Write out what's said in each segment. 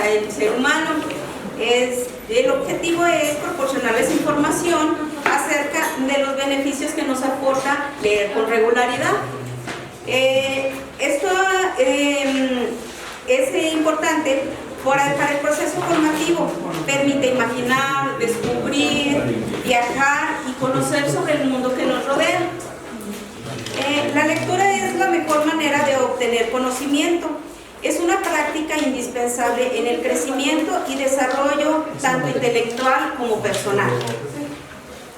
para el ser humano. El objetivo es proporcionarles información acerca de los beneficios que nos aporta leer con regularidad. Esto es importante para el proceso formativo. Permite imaginar, descubrir, viajar y conocer sobre el mundo que nos rodea. La lectura es la mejor manera de obtener conocimiento. Es una práctica indispensable en el crecimiento y desarrollo tanto intelectual como personal.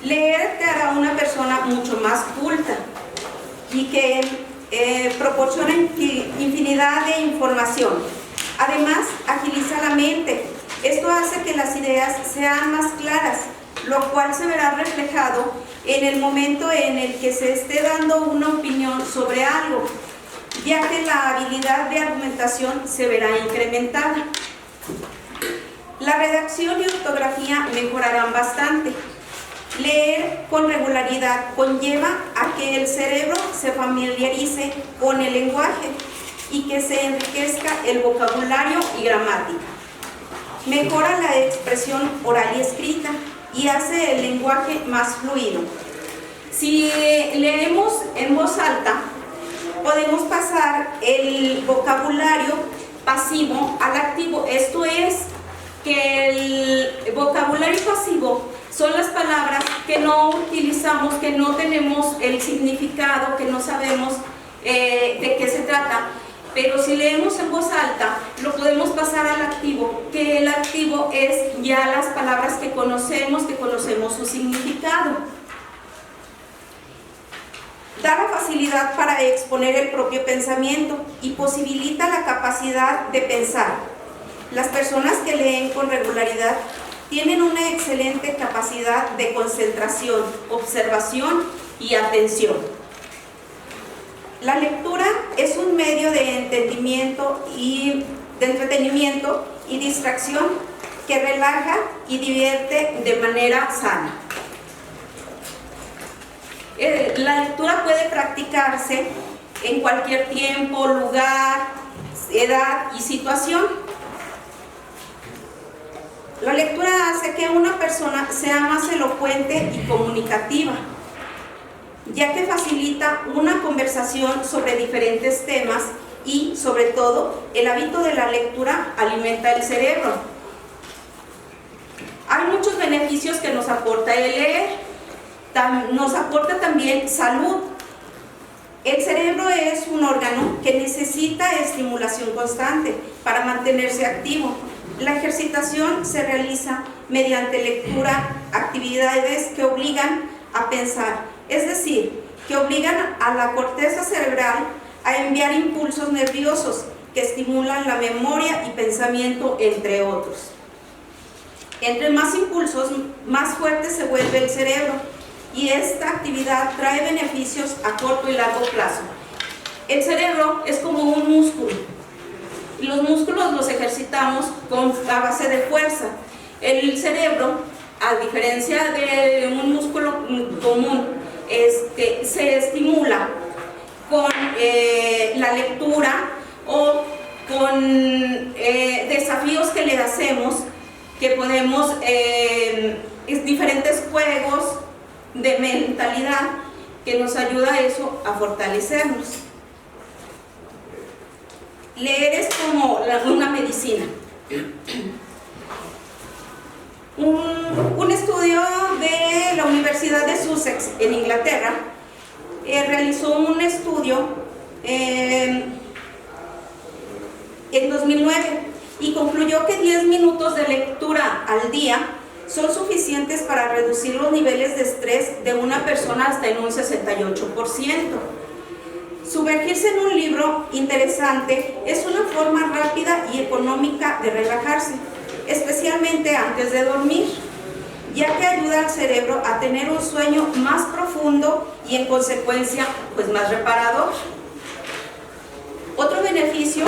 Leer te hará una persona mucho más culta y que proporciona infinidad de información. Además, agiliza la mente. Esto hace que las ideas sean más claras, lo cual se verá reflejado en el momento en el que se esté dando una opinión sobre algo, ya que la habilidad de argumentación se verá incrementada. La redacción y ortografía mejorarán bastante. Leer con regularidad conlleva a que el cerebro se familiarice con el lenguaje y que se enriquezca el vocabulario y gramática. Mejora la expresión oral y escrita y hace el lenguaje más fluido. Si leemos en voz alta, podemos pasar el vocabulario pasivo al activo. Esto es que el vocabulario pasivo son las palabras que no utilizamos, que no tenemos el significado, que no sabemos de qué se trata. Pero si leemos en voz alta, lo podemos pasar al activo, que el activo es ya las palabras que conocemos su significado. Da la facilidad para exponer el propio pensamiento y posibilita la capacidad de pensar. Las personas que leen con regularidad tienen una excelente capacidad de concentración, observación y atención. La lectura es un medio de entretenimiento y distracción que relaja y divierte de manera sana. La lectura puede practicarse en cualquier tiempo, lugar, edad y situación. La lectura hace que una persona sea más elocuente y comunicativa, ya que facilita una conversación sobre diferentes temas y, sobre todo, el hábito de la lectura alimenta el cerebro. Hay muchos beneficios que nos aporta el leer. Nos aporta también salud. El cerebro es un órgano que necesita estimulación constante para mantenerse activo. La ejercitación se realiza mediante lectura, actividades que obligan a pensar, es decir, que obligan a la corteza cerebral a enviar impulsos nerviosos que estimulan la memoria y pensamiento, entre otros. Entre más impulsos, más fuerte se vuelve el cerebro, y esta actividad trae beneficios a corto y largo plazo. El cerebro es como un músculo. Los músculos los ejercitamos a base de fuerza. El cerebro, a diferencia de un músculo común, se estimula con la lectura o con desafíos que le hacemos, que podemos, diferentes juegos de mentalidad que nos ayuda a eso, a fortalecernos. Leer es como una medicina. Un estudio de la Universidad de Sussex en Inglaterra realizó un estudio en 2009 y concluyó que 10 minutos de lectura al día son suficientes para reducir los niveles de estrés de una persona hasta en un 68%. Sumergirse en un libro interesante es una forma rápida y económica de relajarse, especialmente antes de dormir, ya que ayuda al cerebro a tener un sueño más profundo y, en consecuencia, pues más reparador. Otro beneficio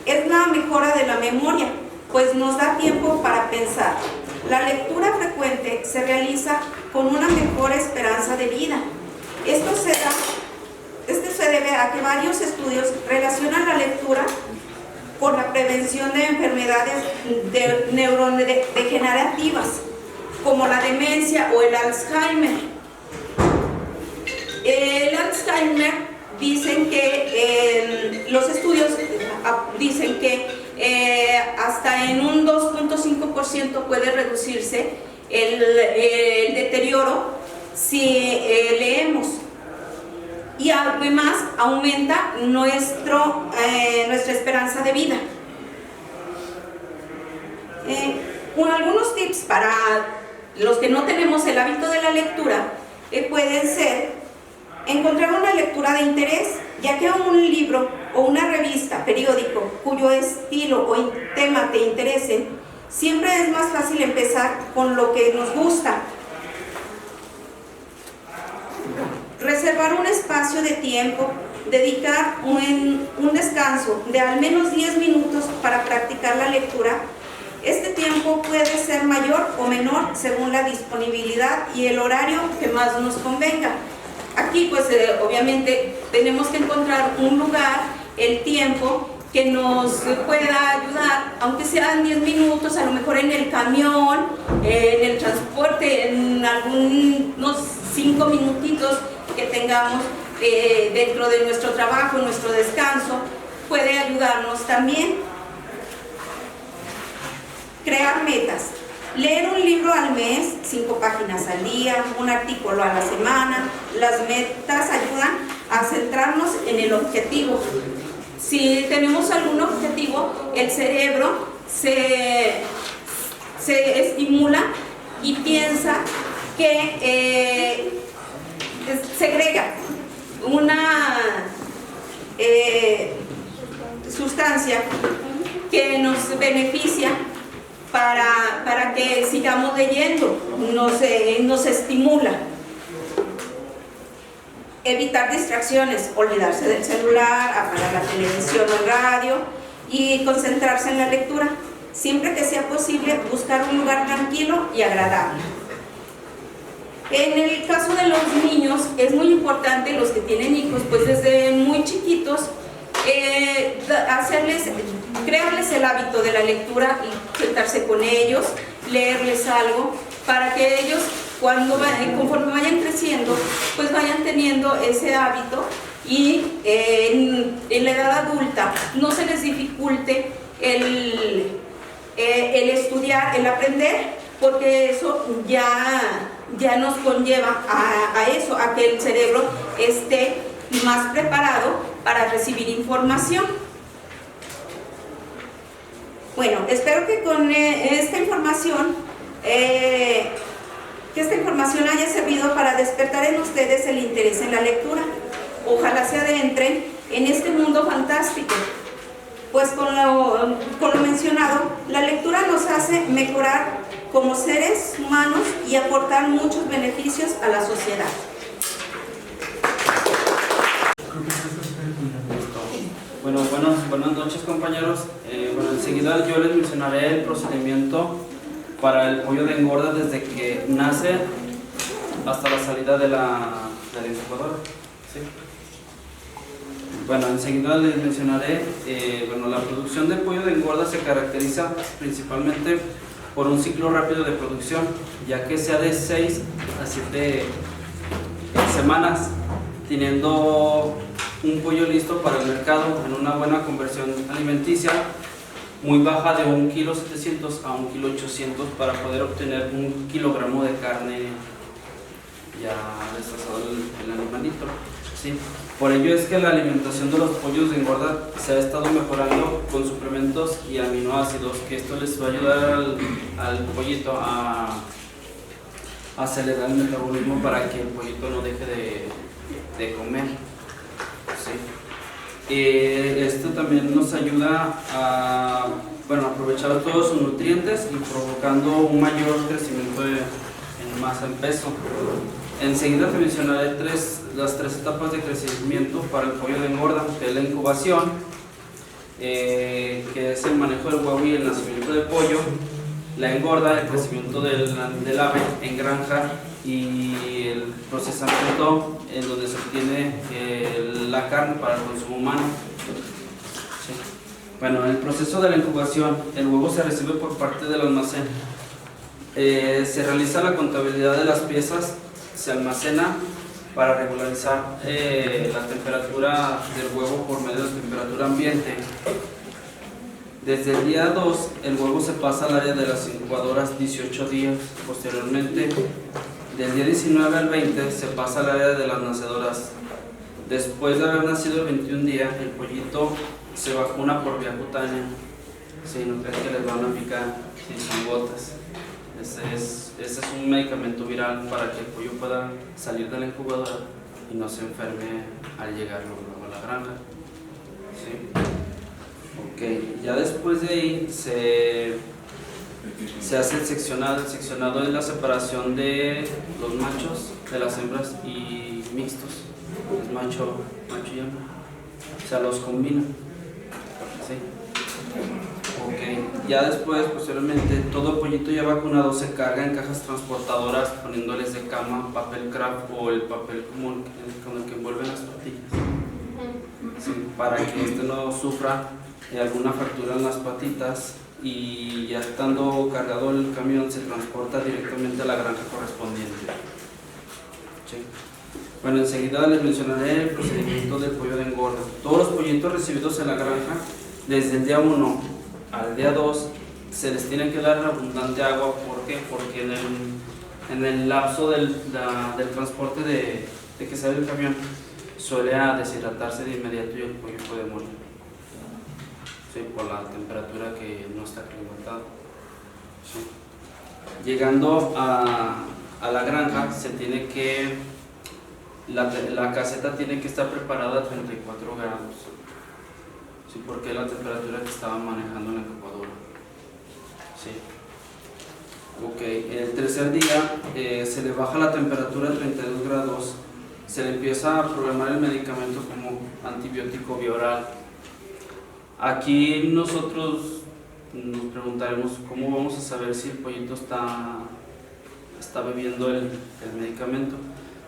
es la mejora de la memoria, pues nos da tiempo para pensar. La lectura frecuente se realiza con una mejor esperanza de vida. Esto se debe a que varios estudios relacionan la lectura por la prevención de enfermedades neurodegenerativas, como la demencia o el Alzheimer. El Alzheimer, dicen que los estudios dicen que hasta en un 2.5% puede reducirse el deterioro si leemos, y además aumenta nuestra esperanza de vida. Algunos tips para los que no tenemos el hábito de la lectura pueden ser encontrar una lectura de interés, ya que un libro o una revista, periódico, cuyo estilo o tema te interese, siempre es más fácil empezar con lo que nos gusta. Reservar un espacio de tiempo, dedicar un descanso de al menos 10 minutos para practicar la lectura. Este tiempo puede ser mayor o menor según la disponibilidad y el horario que más nos convenga. Aquí pues obviamente tenemos que encontrar un lugar, el tiempo que nos pueda ayudar, aunque sean 10 minutos, a lo mejor en el camión, en el transporte, en algunos 5 minutitos que tengamos dentro de nuestro trabajo, nuestro descanso, puede ayudarnos también. Crear metas. Leer un libro al mes, 5 páginas al día, un artículo a la semana. Las metas ayudan a centrarnos en el objetivo. Si tenemos algún objetivo, el cerebro se estimula y piensa que segrega una sustancia que nos beneficia para que sigamos leyendo, nos estimula. Evitar distracciones, olvidarse del celular, apagar la televisión o el radio y concentrarse en la lectura. Siempre que sea posible, buscar un lugar tranquilo y agradable. En el caso de los niños, es muy importante, los que tienen hijos, pues desde muy chiquitos, crearles el hábito de la lectura y sentarse con ellos, leerles algo, para que ellos, conforme vayan creciendo, pues vayan teniendo ese hábito y en la edad adulta no se les dificulte el estudiar, el aprender, porque eso ya nos conlleva a eso, a que el cerebro esté más preparado para recibir información. Bueno, espero que con esta información haya servido para despertar en ustedes el interés en la lectura. Ojalá se adentren en este mundo fantástico, pues con lo mencionado, la lectura nos hace mejorar como seres humanos y aportar muchos beneficios a la sociedad. Bueno, buenas noches, compañeros. Enseguida yo les mencionaré el procedimiento para el pollo de engorda desde que nace hasta la salida de la incubadora. ¿Sí? Bueno, enseguida les mencionaré, la producción de pollo de engorda se caracteriza principalmente por un ciclo rápido de producción, ya que sea de 6 a 7 semanas, teniendo un pollo listo para el mercado en una buena conversión alimenticia muy baja de 1,7 kg a 1,8 kg para poder obtener 1 kilogramo de carne ya destazado el animalito. ¿Sí? Por ello es que la alimentación de los pollos de engorda se ha estado mejorando con suplementos y aminoácidos, que esto les va a ayudar al pollito a acelerar el metabolismo para que el pollito no deje de comer. ¿Sí? Esto también nos ayuda a aprovechar todos sus nutrientes y provocando un mayor crecimiento en masa, en peso. Enseguida te mencionaré las tres etapas de crecimiento para el pollo de engorda, que es la incubación, que es el manejo del huevo y el nacimiento del pollo, la engorda, el crecimiento del ave en granja, y el procesamiento en donde se obtiene la carne para el consumo humano. Sí. Bueno, en el proceso de la incubación, el huevo se recibe por parte del almacén. Se realiza la contabilidad de las piezas, se almacena para regularizar la temperatura del huevo por medio de temperatura ambiente. Desde el día 2, el huevo se pasa al área de las incubadoras 18 días. Posteriormente, del día 19 al 20, se pasa al área de las nacedoras. Después de haber nacido el 21 día, el pollito se vacuna por vía cutánea. Si no creen que les van a picar, si son gotas. Ese es un medicamento viral para que el pollo pueda salir de la incubadora y no se enferme al llegar luego a la granja. ¿Sí? Ok, ya después de ahí se hace el seccionado. El seccionado es la separación de los machos de las hembras y mixtos. Es macho y hembra. O sea, los combina. ¿Sí? Ok, ya después, posteriormente, todo pollito ya vacunado se carga en cajas transportadoras poniéndoles de cama papel craft o el papel común con el que envuelven las patillas. Sí, para que este no sufra alguna fractura en las patitas, y ya estando cargado el camión se transporta directamente a la granja correspondiente. Sí. Bueno, enseguida les mencionaré el procedimiento del pollo de engorda. Todos los pollitos recibidos en la granja, desde el día 1 al día 2, se les tiene que dar abundante agua. ¿Por qué? Porque en el lapso del transporte de que sale el camión, suele deshidratarse de inmediato y el pollo puede morir. Sí, por la temperatura que no está aclimatada. Sí. Llegando a la granja, se tiene que la caseta tiene que estar preparada a 34 grados. Sí, porque es la temperatura que estaban manejando en la incubadora. Sí. Ok, el tercer día se le baja la temperatura a 32 grados. Se le empieza a programar el medicamento como antibiótico bioral. Aquí nosotros nos preguntaremos cómo vamos a saber si el pollito está bebiendo el medicamento.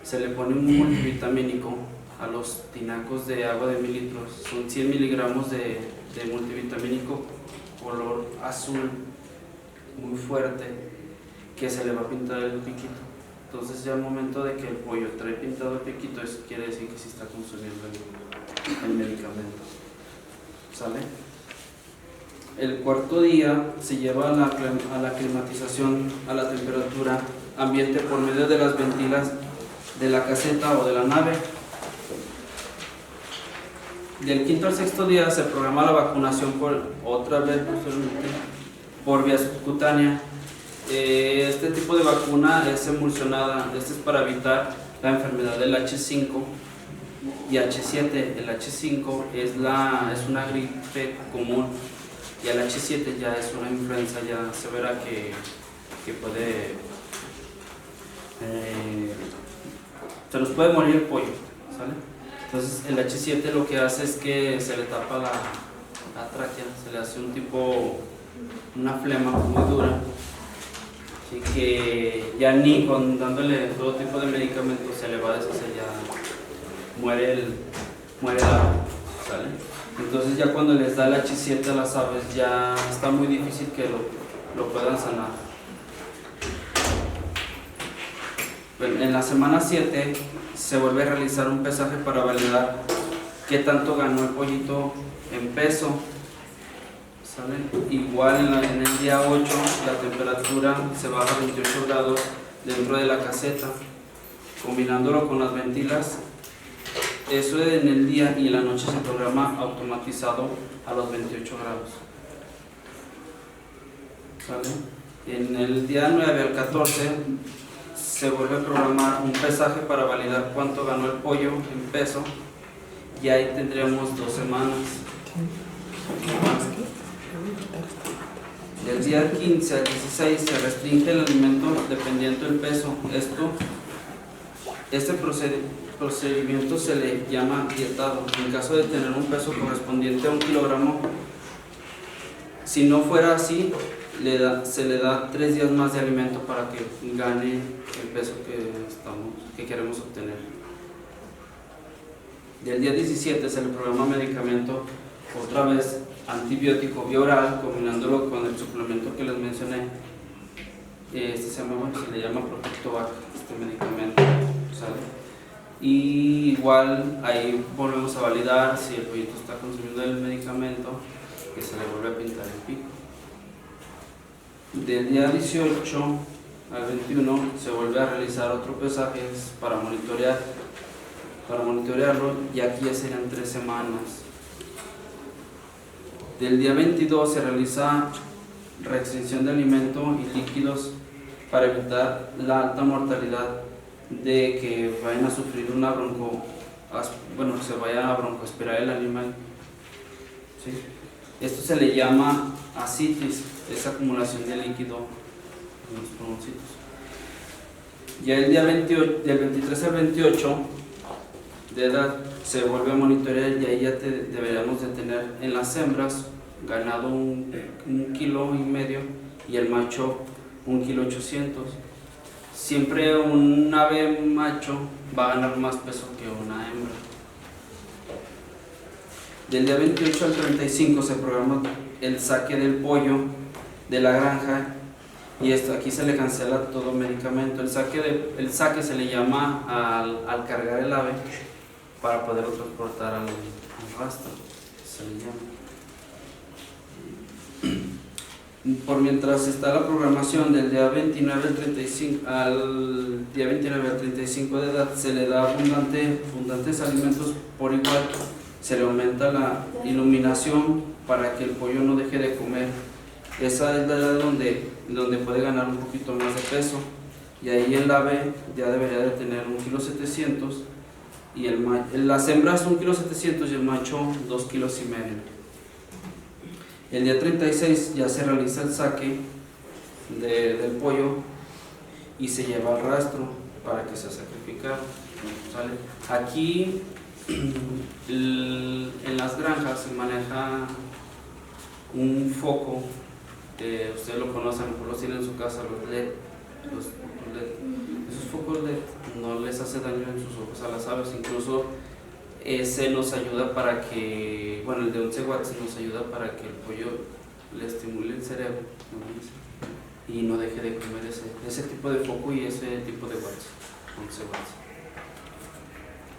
Se le pone un multivitamínico a los tinacos de agua de 1000 litros. Son 100 miligramos de multivitamínico color azul muy fuerte, que se le va a pintar el piquito. Entonces ya al momento de que el pollo trae pintado el piquito, eso quiere decir que sí está consumiendo el medicamento. ¿Sale? El cuarto día se lleva a la climatización a la temperatura ambiente por medio de las ventilas de la caseta o de la nave. Del quinto al sexto día se programa la vacunación otra vez por vía subcutánea. Este tipo de vacuna es emulsionada. Este es para evitar la enfermedad del H5 y H7. El H5 es una gripe común y el H7 ya es una influenza ya severa que puede se nos puede morir el pollo, ¿sale? Entonces el H7 lo que hace es que se le tapa la tráquea, se le hace una flema muy dura, así que ya ni dándole todo tipo de medicamentos se le va a deshacer, ya muere el ave, ¿sale? Entonces ya cuando les da el H7 a las aves ya está muy difícil que lo puedan sanar. Bueno, en la semana 7 se vuelve a realizar un pesaje para validar qué tanto ganó el pollito en peso. ¿Sale? Igual en el día 8 la temperatura se baja a 28 grados dentro de la caseta, combinándolo con las ventilas. Eso en el día, y en la noche se programa automatizado a los 28 grados. ¿Sale? En el día 9 al 14 se vuelve a programar un pesaje para validar cuánto ganó el pollo en peso, y ahí tendríamos 2 semanas. Del día 15 al 16 se restringe el alimento dependiendo del peso. Este procedimiento se le llama dietado. En caso de tener un peso correspondiente a 1 kilogramo, si no fuera así, se le da 3 días más de alimento para que gane el peso que queremos obtener. Del día 17 se le programa medicamento otra vez antibiótico vía oral, combinándolo con el suplemento que les mencioné. Se le llama Protectovac, este medicamento, ¿sale? Y igual ahí volvemos a validar si el pollito está consumiendo el medicamento, que se le vuelve a pintar el pico. Del día 18 al 21 se vuelve a realizar otro pesaje para monitorearlo, y aquí ya serían 3 semanas. Del día 22 se realiza restricción de alimento y líquidos para evitar la alta mortalidad de que vayan a sufrir una se vaya a broncoaspirar el animal. ¿Sí? Esto se le llama ascitis, es acumulación de líquido en los pulmoncitos. Ya el día 28, del 23 al 28 de edad se vuelve a monitorear, y ahí ya deberíamos de tener en las hembras ganado 1,5 kilos y el macho 1,8 kilos. Siempre un ave macho va a ganar más peso que una hembra. Del día 28 al 35 se programa el saque del pollo de la granja, y aquí se le cancela todo medicamento. El saque se le llama al cargar el ave para poderlo transportar al rastro, se le llama. Por mientras está la programación del día 29 al 35 de edad, se le da abundantes alimentos por igual. Se le aumenta la iluminación para que el pollo no deje de comer. Esa es la edad donde puede ganar un poquito más de peso, y ahí el ave ya debería de tener 1,7 kilos, y las hembras 1,7 kilos y el macho 2,5 kilos. El día 36 ya se realiza el saque del pollo y se lleva al rastro para que sea sacrificado, ¿sale? Aquí en las granjas se maneja un foco, ustedes lo conocen, a lo mejor los tienen en su casa, los LED. Esos focos LED no les hace daño en sus ojos a las aves, incluso ese nos ayuda para que, el de 11 watts nos ayuda para que el pollo le estimule el cerebro, ¿no? Y no deje de comer ese tipo de foco y ese tipo de watts, 11 watts.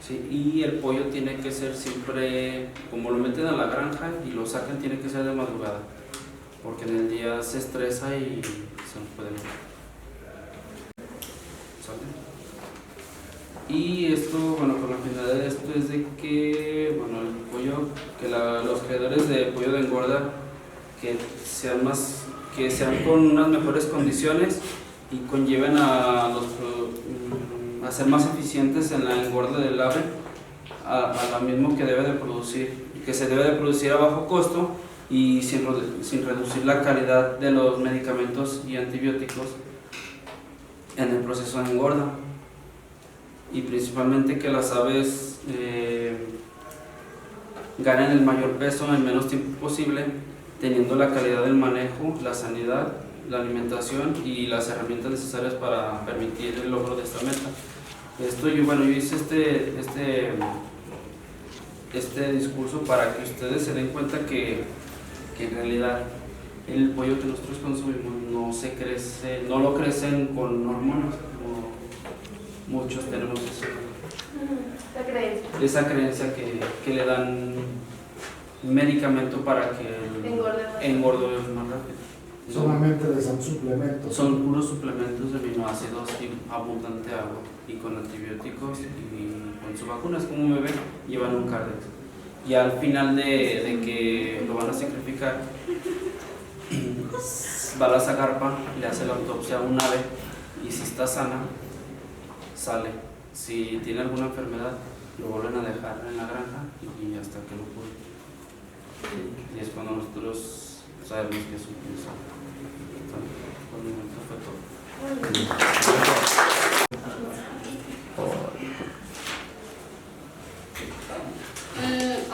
Sí, y el pollo tiene que ser siempre, como lo meten a la granja y lo sacan, tiene que ser de madrugada, porque en el día se estresa y se nos puede morir. ¿Sale? Y esto, con la finalidad de esto es de que, el pollo, que los creadores de pollo de engorda que sean con unas mejores condiciones y conlleven a ser más eficientes en la engorda del ave, a lo mismo que debe de producir, que se debe de producir a bajo costo y sin reducir la calidad de los medicamentos y antibióticos en el proceso de engorda. Y principalmente que las aves ganen el mayor peso en el menos tiempo posible, teniendo la calidad del manejo, la sanidad, la alimentación y las herramientas necesarias para permitir el logro de esta meta. Yo hice este discurso para que ustedes se den cuenta que en realidad el pollo que nosotros consumimos no lo crecen con hormonas. Muchos tenemos esa creencia que le dan medicamento para que engorde más rápido. Solamente les dan suplementos. Son puros suplementos de aminoácidos y abundante agua, y con antibióticos y con su vacuna. Es como un bebé, llevan un cardex. Y al final de que lo van a sacrificar, va a la zagarpa, le hace la autopsia a un ave, y si está sana, sale. Si tiene alguna enfermedad, lo vuelven a dejar en la granja y hasta que lo cure. Y es cuando nosotros sabemos que es un pienso. Por el momento fue todo.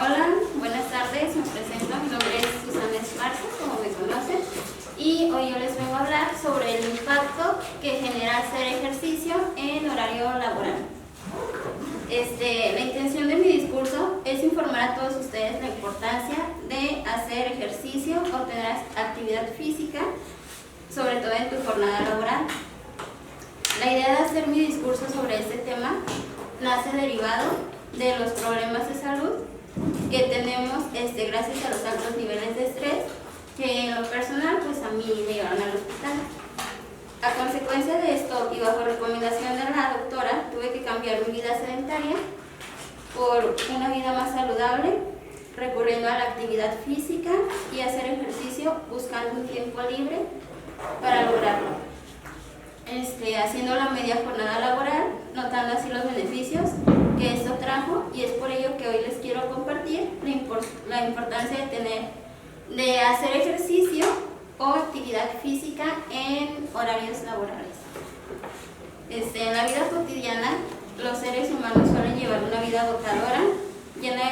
Hola, buenas tardes, me presento, mi nombre es Susana Esparza, como me conocen, y hoy yo les vengo a hablar sobre el impacto que genera hacer ejercicio en horario laboral. La intención de mi discurso es es informar a todos ustedes la importancia de hacer ejercicio o tener actividad física, sobre todo en tu jornada laboral. La idea de hacer mi discurso sobre este tema nace derivado de los problemas de salud que tenemos gracias a los altos niveles de estrés, que en lo personal pues a mí me llevaron al hospital. A consecuencia de esto y bajo recomendación de la doctora, tuve que cambiar mi vida sedentaria por una vida más saludable, recurriendo a la actividad física y hacer ejercicio buscando un tiempo libre para lograrlo. Haciendo la media jornada laboral, notando así los beneficios que esto trajo, y es por ello que hoy les quiero compartir la importancia de hacer ejercicio o actividad física en horarios laborales. En la vida cotidiana, los seres humanos suelen llevar una vida agotadora, llena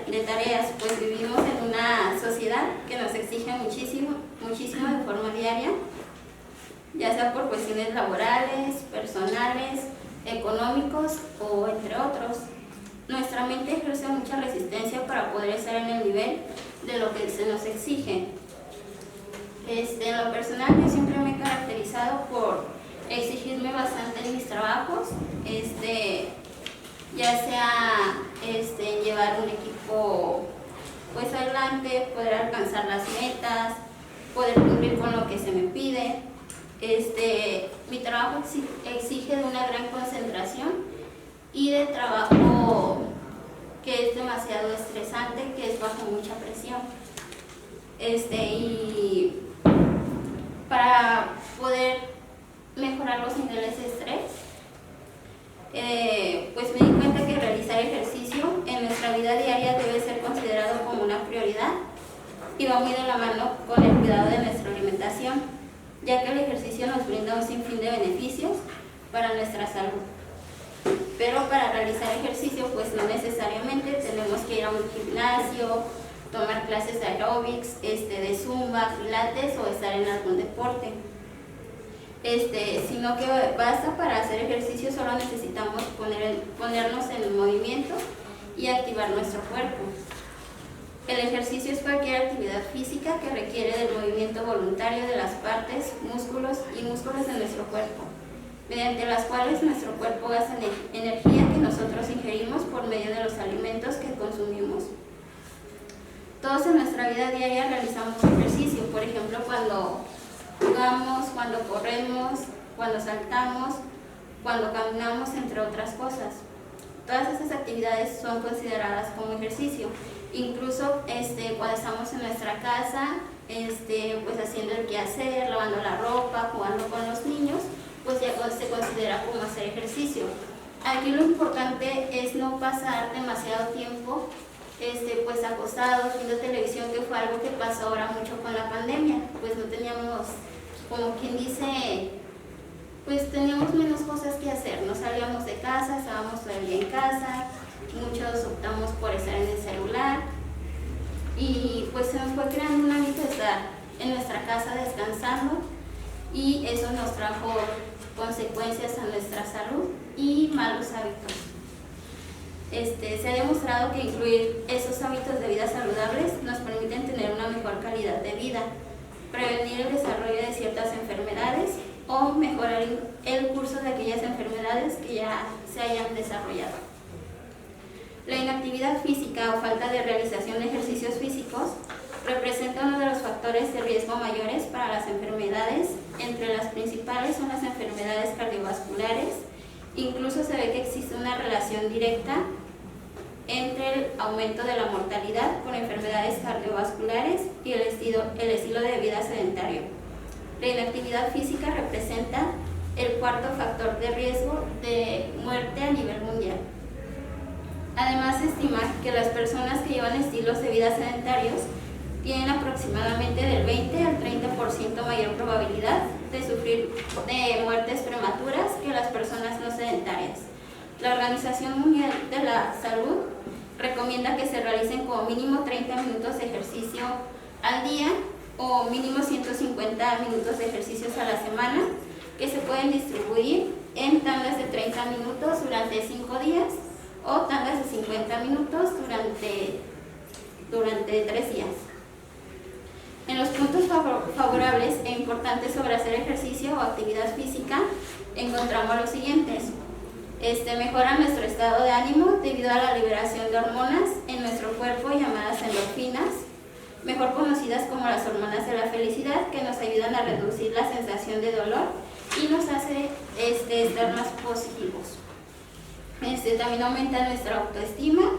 de tareas, pues vivimos en una sociedad que nos exige muchísimo de forma diaria, ya sea por cuestiones laborales, personales, económicos o entre otros. Nuestra mente ejerce mucha resistencia para poder estar en el nivel de lo que se nos exige. En lo personal, yo siempre me he caracterizado por exigirme bastante en mis trabajos, ya sea llevar un equipo pues adelante, poder alcanzar las metas, poder cumplir con lo que se me pide. Mi trabajo exige de una gran concentración y de trabajo que es demasiado estresante, que es bajo mucha presión. Y para poder mejorar los niveles de estrés, pues me di cuenta que realizar ejercicio en nuestra vida diaria debe ser considerado como una prioridad y va muy de la mano con el cuidado de nuestra alimentación, ya que el ejercicio nos brinda un sinfín de beneficios para nuestra salud. Pero para realizar ejercicio, pues no necesariamente tenemos que ir a un gimnasio, tomar clases de aeróbics, de zumba, pilates o estar en algún deporte. Sino que basta para hacer ejercicio, solo necesitamos ponernos en movimiento y activar nuestro cuerpo. El ejercicio es cualquier actividad física que requiere del movimiento voluntario de las partes, músculos y músculos de nuestro cuerpo, mediante las cuales nuestro cuerpo gasta energía que nosotros ingerimos por medio de los alimentos que consumimos. Todos en nuestra vida diaria realizamos ejercicio, por ejemplo, cuando jugamos, cuando corremos, cuando saltamos, cuando caminamos, entre otras cosas. Todas esas actividades son consideradas como ejercicio. Incluso cuando estamos en nuestra casa, pues haciendo el quehacer, lavando la ropa, jugando con los niños, pues ya se considera como hacer ejercicio. Aquí lo importante es no pasar demasiado tiempo pues acostados viendo televisión, que fue algo que pasó ahora mucho con la pandemia. Pues no teníamos, como quien dice, pues teníamos menos cosas que hacer, no salíamos de casa, estábamos todo el día en casa, muchos optamos por estar en el celular y pues se nos fue creando un hábito de estar en nuestra casa descansando, y eso nos trajo consecuencias a nuestra salud y malos hábitos. Se ha demostrado que incluir esos hábitos de vida saludables nos permiten tener una mejor calidad de vida, prevenir el desarrollo de ciertas enfermedades o mejorar el curso de aquellas enfermedades que ya se hayan desarrollado. La inactividad física o falta de realización de ejercicios físicos representa uno de los factores de riesgo mayores para las enfermedades. Entre las principales son las enfermedades cardiovasculares. Incluso se ve que existe una relación directa entre el aumento de la mortalidad por enfermedades cardiovasculares y el estilo de vida sedentario. La inactividad física representa el cuarto factor de riesgo de muerte a nivel mundial. Además, se estima que las personas que llevan estilos de vida sedentarios tienen aproximadamente del 20 al 30% mayor probabilidad de sufrir de muertes prematuras que las personas no sedentarias. La Organización Mundial de la Salud recomienda que se realicen como mínimo 30 minutos de ejercicio al día o mínimo 150 minutos de ejercicios a la semana, que se pueden distribuir en tandas de 30 minutos durante 5 días o tandas de 50 minutos durante 3 días. En los puntos favorables e importantes sobre hacer ejercicio o actividad física encontramos los siguientes. Mejora nuestro estado de ánimo debido a la liberación de hormonas en nuestro cuerpo llamadas endorfinas, mejor conocidas como las hormonas de la felicidad, que nos ayudan a reducir la sensación de dolor y nos hace estar más positivos. También aumenta nuestra autoestima,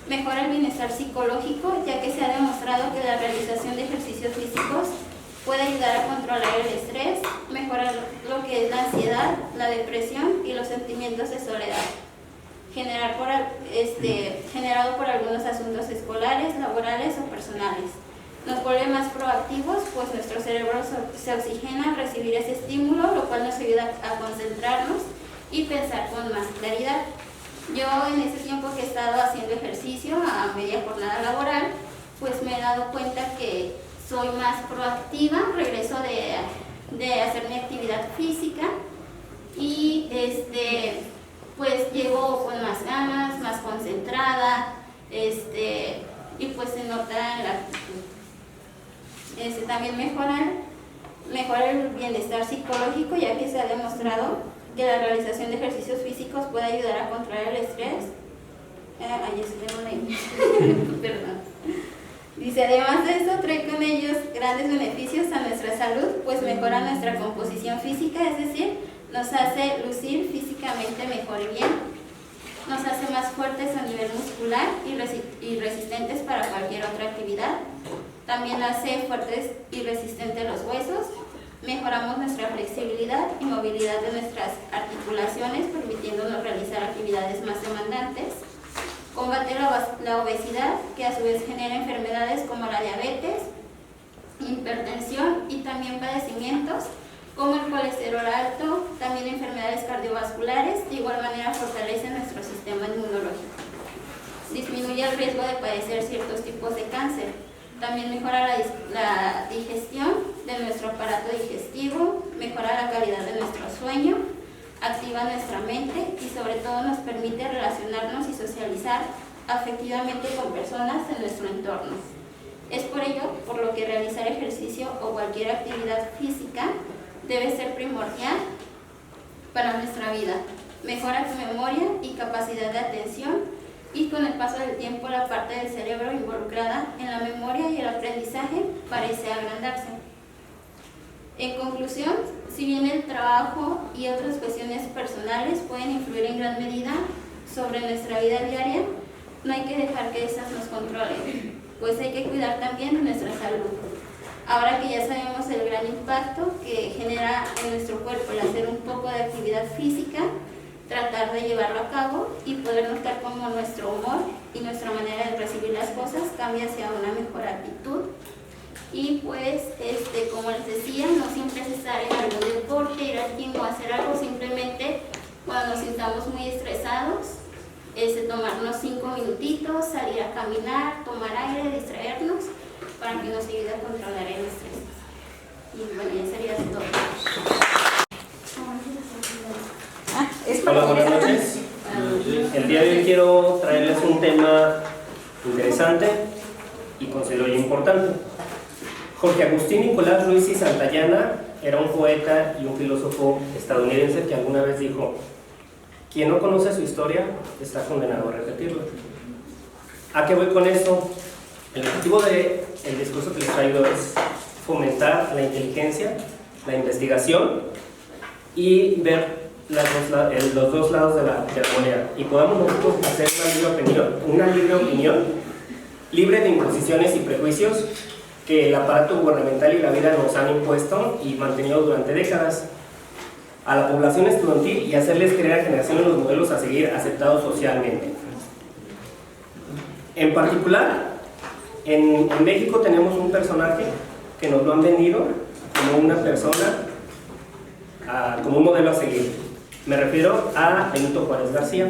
mejora el bienestar psicológico, ya que se ha demostrado que la realización de ejercicios físicos puede ayudar a controlar el estrés, mejorar lo que es la ansiedad, la depresión y los sentimientos de soledad, generado por algunos asuntos escolares, laborales o personales. Nos vuelve más proactivos, pues nuestro cerebro se oxigena al recibir ese estímulo, lo cual nos ayuda a concentrarnos y pensar con más claridad. Yo en ese tiempo que he estado haciendo ejercicio a media jornada laboral, pues me he dado cuenta que soy más proactiva, regreso de hacer mi actividad física y pues llego con más ganas, más concentrada, y pues se nota en la actitud. También mejora el bienestar psicológico, ya que se ha demostrado que la realización de ejercicios físicos puede ayudar a controlar el estrés. Perdón. Dice, además de eso, trae con ellos grandes beneficios a nuestra salud, pues mejora nuestra composición física, es decir, nos hace lucir físicamente mejor y bien, nos hace más fuertes a nivel muscular y resistentes para cualquier otra actividad, también hace fuertes y resistentes los huesos, mejoramos nuestra flexibilidad y movilidad de nuestras articulaciones, permitiéndonos realizar actividades más demandantes. Combate la obesidad, que a su vez genera enfermedades como la diabetes, hipertensión y también padecimientos como el colesterol alto, también enfermedades cardiovasculares. De igual manera fortalece nuestro sistema inmunológico. Disminuye el riesgo de padecer ciertos tipos de cáncer. También mejora la digestión de nuestro aparato digestivo, mejora la calidad de nuestro sueño, activa nuestra mente y sobre todo nos permite relacionarnos y socializar afectivamente con personas en nuestro entorno. Es por ello por lo que realizar ejercicio o cualquier actividad física debe ser primordial para nuestra vida. Mejora tu memoria y capacidad de atención, y con el paso del tiempo la parte del cerebro involucrada en la memoria y el aprendizaje parece agrandarse. En conclusión, si bien el trabajo y otras cuestiones personales pueden influir en gran medida sobre nuestra vida diaria, no hay que dejar que esas nos controlen, pues hay que cuidar también de nuestra salud. Ahora que ya sabemos el gran impacto que genera en nuestro cuerpo el hacer un poco de actividad física, tratar de llevarlo a cabo y poder notar cómo nuestro humor y nuestra manera de recibir las cosas cambia hacia una mejor actitud. Y pues, como les decía, no siempre es necesario algún deporte, ir al gym o hacer algo, simplemente cuando nos sintamos muy estresados, tomarnos 5 minutitos, salir a caminar, tomar aire, distraernos, para que nos ayude a controlar el estrés. Y bueno, ya sería todo. Hola, buenas noches. El día de hoy quiero traerles un tema interesante y considero importante. Jorge Agustín Nicolás Ruiz y Santayana era un poeta y un filósofo estadounidense que alguna vez dijo: quien no conoce su historia está condenado a repetirla. ¿A qué voy con esto? El objetivo del discurso que les traigo es fomentar la inteligencia, la investigación y ver los dos lados de la moneda, y podamos nosotros hacer una libre opinión, libre de imposiciones y prejuicios que el aparato gubernamental y la vida nos han impuesto y mantenido durante décadas a la población estudiantil, y hacerles creer a generaciones los modelos a seguir aceptados socialmente. En particular, en México tenemos un personaje que nos lo han vendido como una persona, como un modelo a seguir. Me refiero a Benito Juárez García.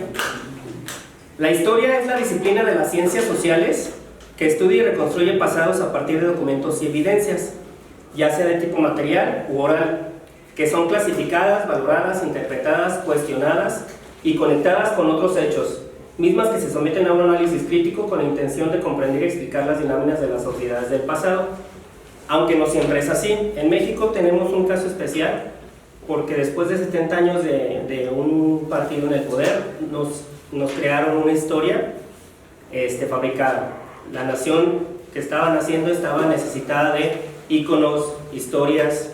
La historia es la disciplina de las ciencias sociales que estudia y reconstruye pasados a partir de documentos y evidencias, ya sea de tipo material u oral, que son clasificadas, valoradas, interpretadas, cuestionadas y conectadas con otros hechos, mismas que se someten a un análisis crítico con la intención de comprender y explicar las dinámicas de las sociedades del pasado, aunque no siempre es así. En México tenemos un caso especial, porque después de 70 años de un partido en el poder, nos crearon una historia fabricada. La nación que estaban haciendo estaba necesitada de íconos, historias,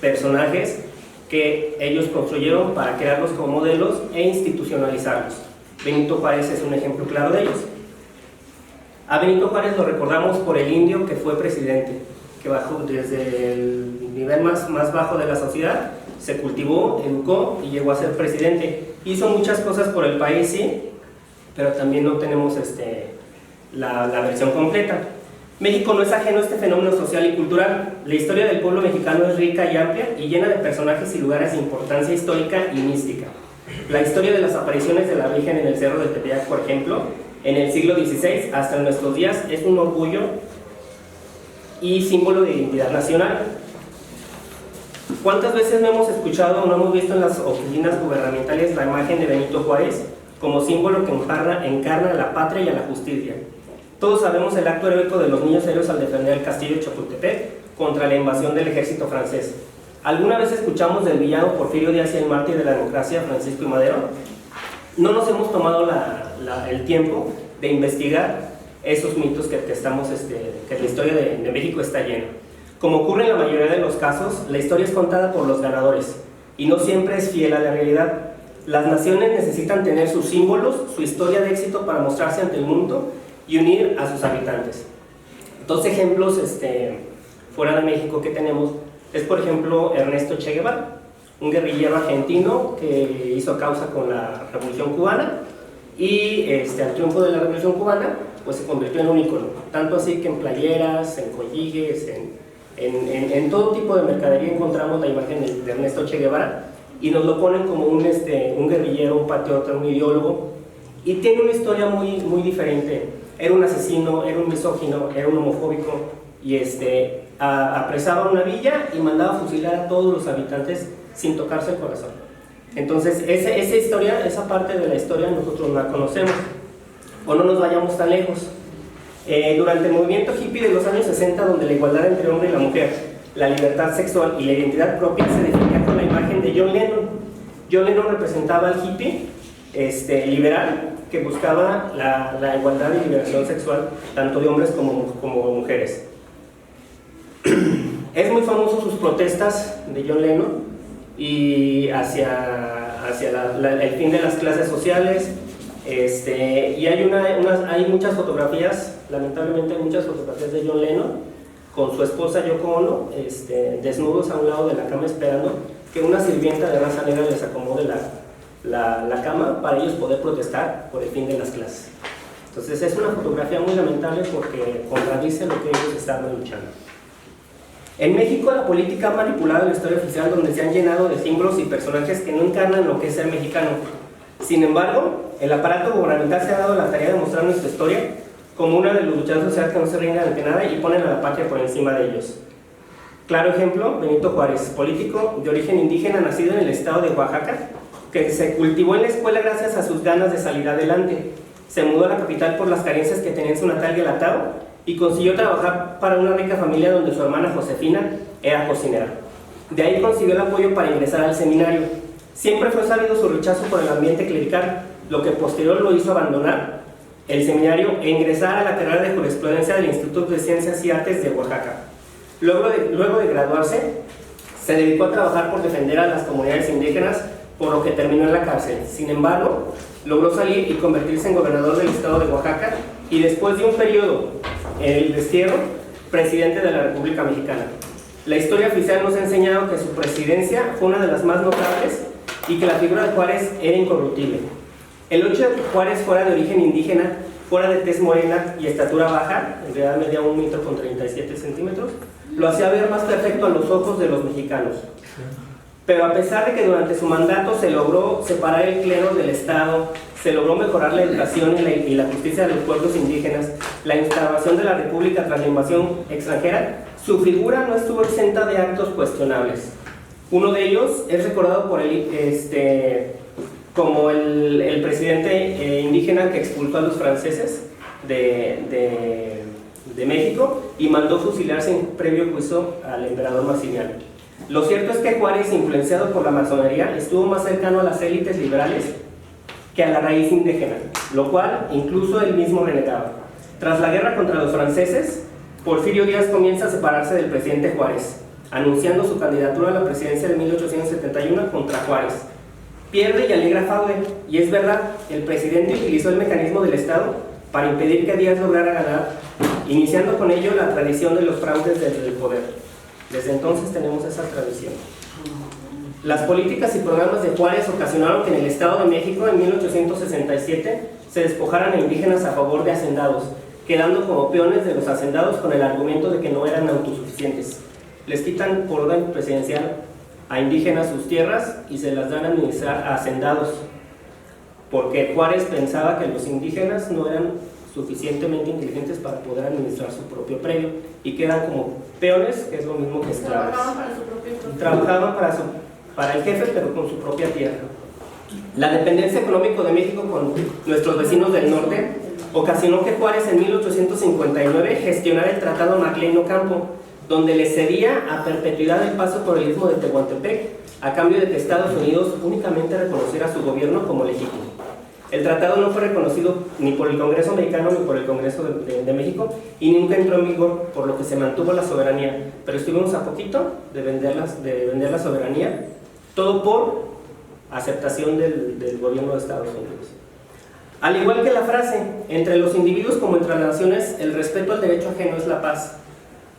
personajes que ellos construyeron para crearlos como modelos e institucionalizarlos. Benito Juárez es un ejemplo claro de ellos. A Benito Juárez lo recordamos por el indio que fue presidente, que bajó desde el nivel más bajo de la sociedad, se cultivó, educó y llegó a ser presidente. Hizo muchas cosas por el país, sí, pero también no tenemos la versión completa. México no es ajeno a este fenómeno social y cultural. La historia del pueblo mexicano es rica y amplia y llena de personajes y lugares de importancia histórica y mística. La historia de las apariciones de la Virgen en el Cerro del Tepeyac, por ejemplo, en el siglo XVI hasta nuestros días es un orgullo y símbolo de identidad nacional. ¿Cuántas veces no hemos escuchado o no hemos visto en las oficinas gubernamentales la imagen de Benito Juárez como símbolo que encarna a la patria y a la justicia? Todos sabemos el acto heroico de los niños héroes al defender el castillo de Chapultepec contra la invasión del ejército francés. ¿Alguna vez escuchamos del villano Porfirio Díaz y el mártir de la democracia, Francisco I. Madero? No nos hemos tomado el tiempo de investigar esos mitos que la historia de México está llena. Como ocurre en la mayoría de los casos, la historia es contada por los ganadores y no siempre es fiel a la realidad. Las naciones necesitan tener sus símbolos, su historia de éxito para mostrarse ante el mundo y unir a sus habitantes. Dos ejemplos fuera de México que tenemos es, por ejemplo, Ernesto Che Guevara, un guerrillero argentino que hizo causa con la Revolución Cubana y al triunfo de la Revolución Cubana pues se convirtió en un ícono, tanto así que en playeras, en colguijes, en todo tipo de mercadería encontramos la imagen de Ernesto Che Guevara y nos lo ponen como un guerrillero, un patriota, un ideólogo, y tiene una historia muy diferente. Era un asesino, era un misógino, era un homofóbico y apresaba una villa y mandaba fusilar a todos los habitantes sin tocarse el corazón. Entonces esa historia, esa parte de la historia nosotros no la conocemos, o no nos vayamos tan lejos. Durante el movimiento hippie de los años 60, donde la igualdad entre el hombre y la mujer, la libertad sexual y la identidad propia se definía con la imagen de John Lennon. John Lennon representaba al hippie liberal que buscaba la igualdad y liberación sexual tanto de hombres como mujeres. Es muy famoso sus protestas de John Lennon y hacia el fin de las clases sociales, y hay muchas fotografías, lamentablemente hay muchas fotografías de John Lennon con su esposa Yoko Ono, desnudos a un lado de la cama esperando que una sirvienta de raza negra les acomode la cama para ellos poder protestar por el fin de las clases. Entonces es una fotografía muy lamentable porque contradice lo que ellos estaban luchando. En México la política ha manipulado la historia oficial, donde se han llenado de símbolos y personajes que no encarnan lo que es ser mexicano. Sin embargo, el aparato gubernamental se ha dado la tarea de mostrar nuestra historia como una de los luchadores sociales que no se rinden ante nada y ponen a la patria por encima de ellos. Claro ejemplo, Benito Juárez, político de origen indígena nacido en el estado de Oaxaca, que se cultivó en la escuela gracias a sus ganas de salir adelante. Se mudó a la capital por las carencias que tenía en su natal Guelatao y consiguió trabajar para una rica familia donde su hermana Josefina era cocinera. De ahí consiguió el apoyo para ingresar al seminario. Siempre fue sabido su rechazo por el ambiente clerical, lo que posterior lo hizo abandonar el seminario e ingresar a la carrera de jurisprudencia del Instituto de Ciencias y Artes de Oaxaca. Luego de graduarse, se dedicó a trabajar por defender a las comunidades indígenas, por lo que terminó en la cárcel. Sin embargo, logró salir y convertirse en gobernador del estado de Oaxaca y después de un periodo en el destierro, presidente de la República Mexicana. La historia oficial nos ha enseñado que su presidencia fue una de las más notables y que la figura de Juárez era incorruptible. El hecho de que Juárez fuera de origen indígena, fuera de tez morena y estatura baja, en realidad medía 1,37 m, lo hacía ver más perfecto a los ojos de los mexicanos. Pero a pesar de que durante su mandato se logró separar el clero del Estado, se logró mejorar la educación y la justicia de los pueblos indígenas, la instauración de la República tras la invasión extranjera, su figura no estuvo exenta de actos cuestionables. Uno de ellos es recordado por como el presidente indígena que expulsó a los franceses de México y mandó fusilarse en previo juicio al emperador Maximiano. Lo cierto es que Juárez, influenciado por la masonería, estuvo más cercano a las élites liberales que a la raíz indígena, lo cual incluso él mismo renegaba. Tras la guerra contra los franceses, Porfirio Díaz comienza a separarse del presidente Juárez, anunciando su candidatura a la presidencia de 1871 contra Juárez. Pierde y alegra fraude, y es verdad, el presidente utilizó el mecanismo del Estado para impedir que Díaz lograra ganar, iniciando con ello la tradición de los fraudes desde el poder. Desde entonces tenemos esa tradición. Las políticas y programas de Juárez ocasionaron que en el Estado de México en 1867 se despojaran a indígenas a favor de hacendados, quedando como peones de los hacendados con el argumento de que no eran autosuficientes. Les quitan por orden presidencial a indígenas sus tierras y se las dan a administrar a hacendados, porque Juárez pensaba que los indígenas no eran suficientemente inteligentes para poder administrar su propio predio y quedan como peones, que es lo mismo que esclavos. Trabajaban para el jefe, pero con su propia tierra. La dependencia económica de México con nuestros vecinos del norte ocasionó que Juárez en 1859 gestionara el Tratado Maclean-Ocampo, donde le cedía a perpetuidad el paso por el istmo de Tehuantepec, a cambio de que Estados Unidos únicamente reconociera su gobierno como legítimo. El tratado no fue reconocido ni por el Congreso Americano ni por el Congreso de México y nunca entró en vigor, por lo que se mantuvo la soberanía, pero estuvimos a poquito de vender la soberanía, todo por aceptación del gobierno de Estados Unidos. Al igual que la frase, entre los individuos como entre las naciones, el respeto al derecho ajeno es la paz.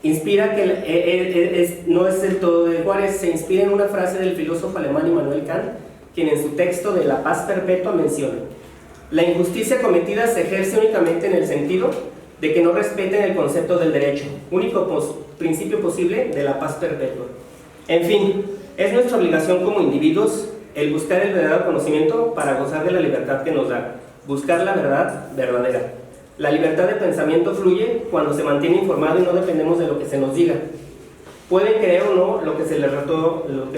Inspira que no es el todo de Juárez, se inspira en una frase del filósofo alemán Immanuel Kant, quien en su texto de La paz perpetua menciona: la injusticia cometida se ejerce únicamente en el sentido de que no respeten el concepto del derecho, único principio posible de la paz perpetua. En fin, es nuestra obligación como individuos el buscar el verdadero conocimiento para gozar de la libertad que nos da, buscar la verdad verdadera. La libertad de pensamiento fluye cuando se mantiene informado y no dependemos de lo que se nos diga. Pueden creer o no lo que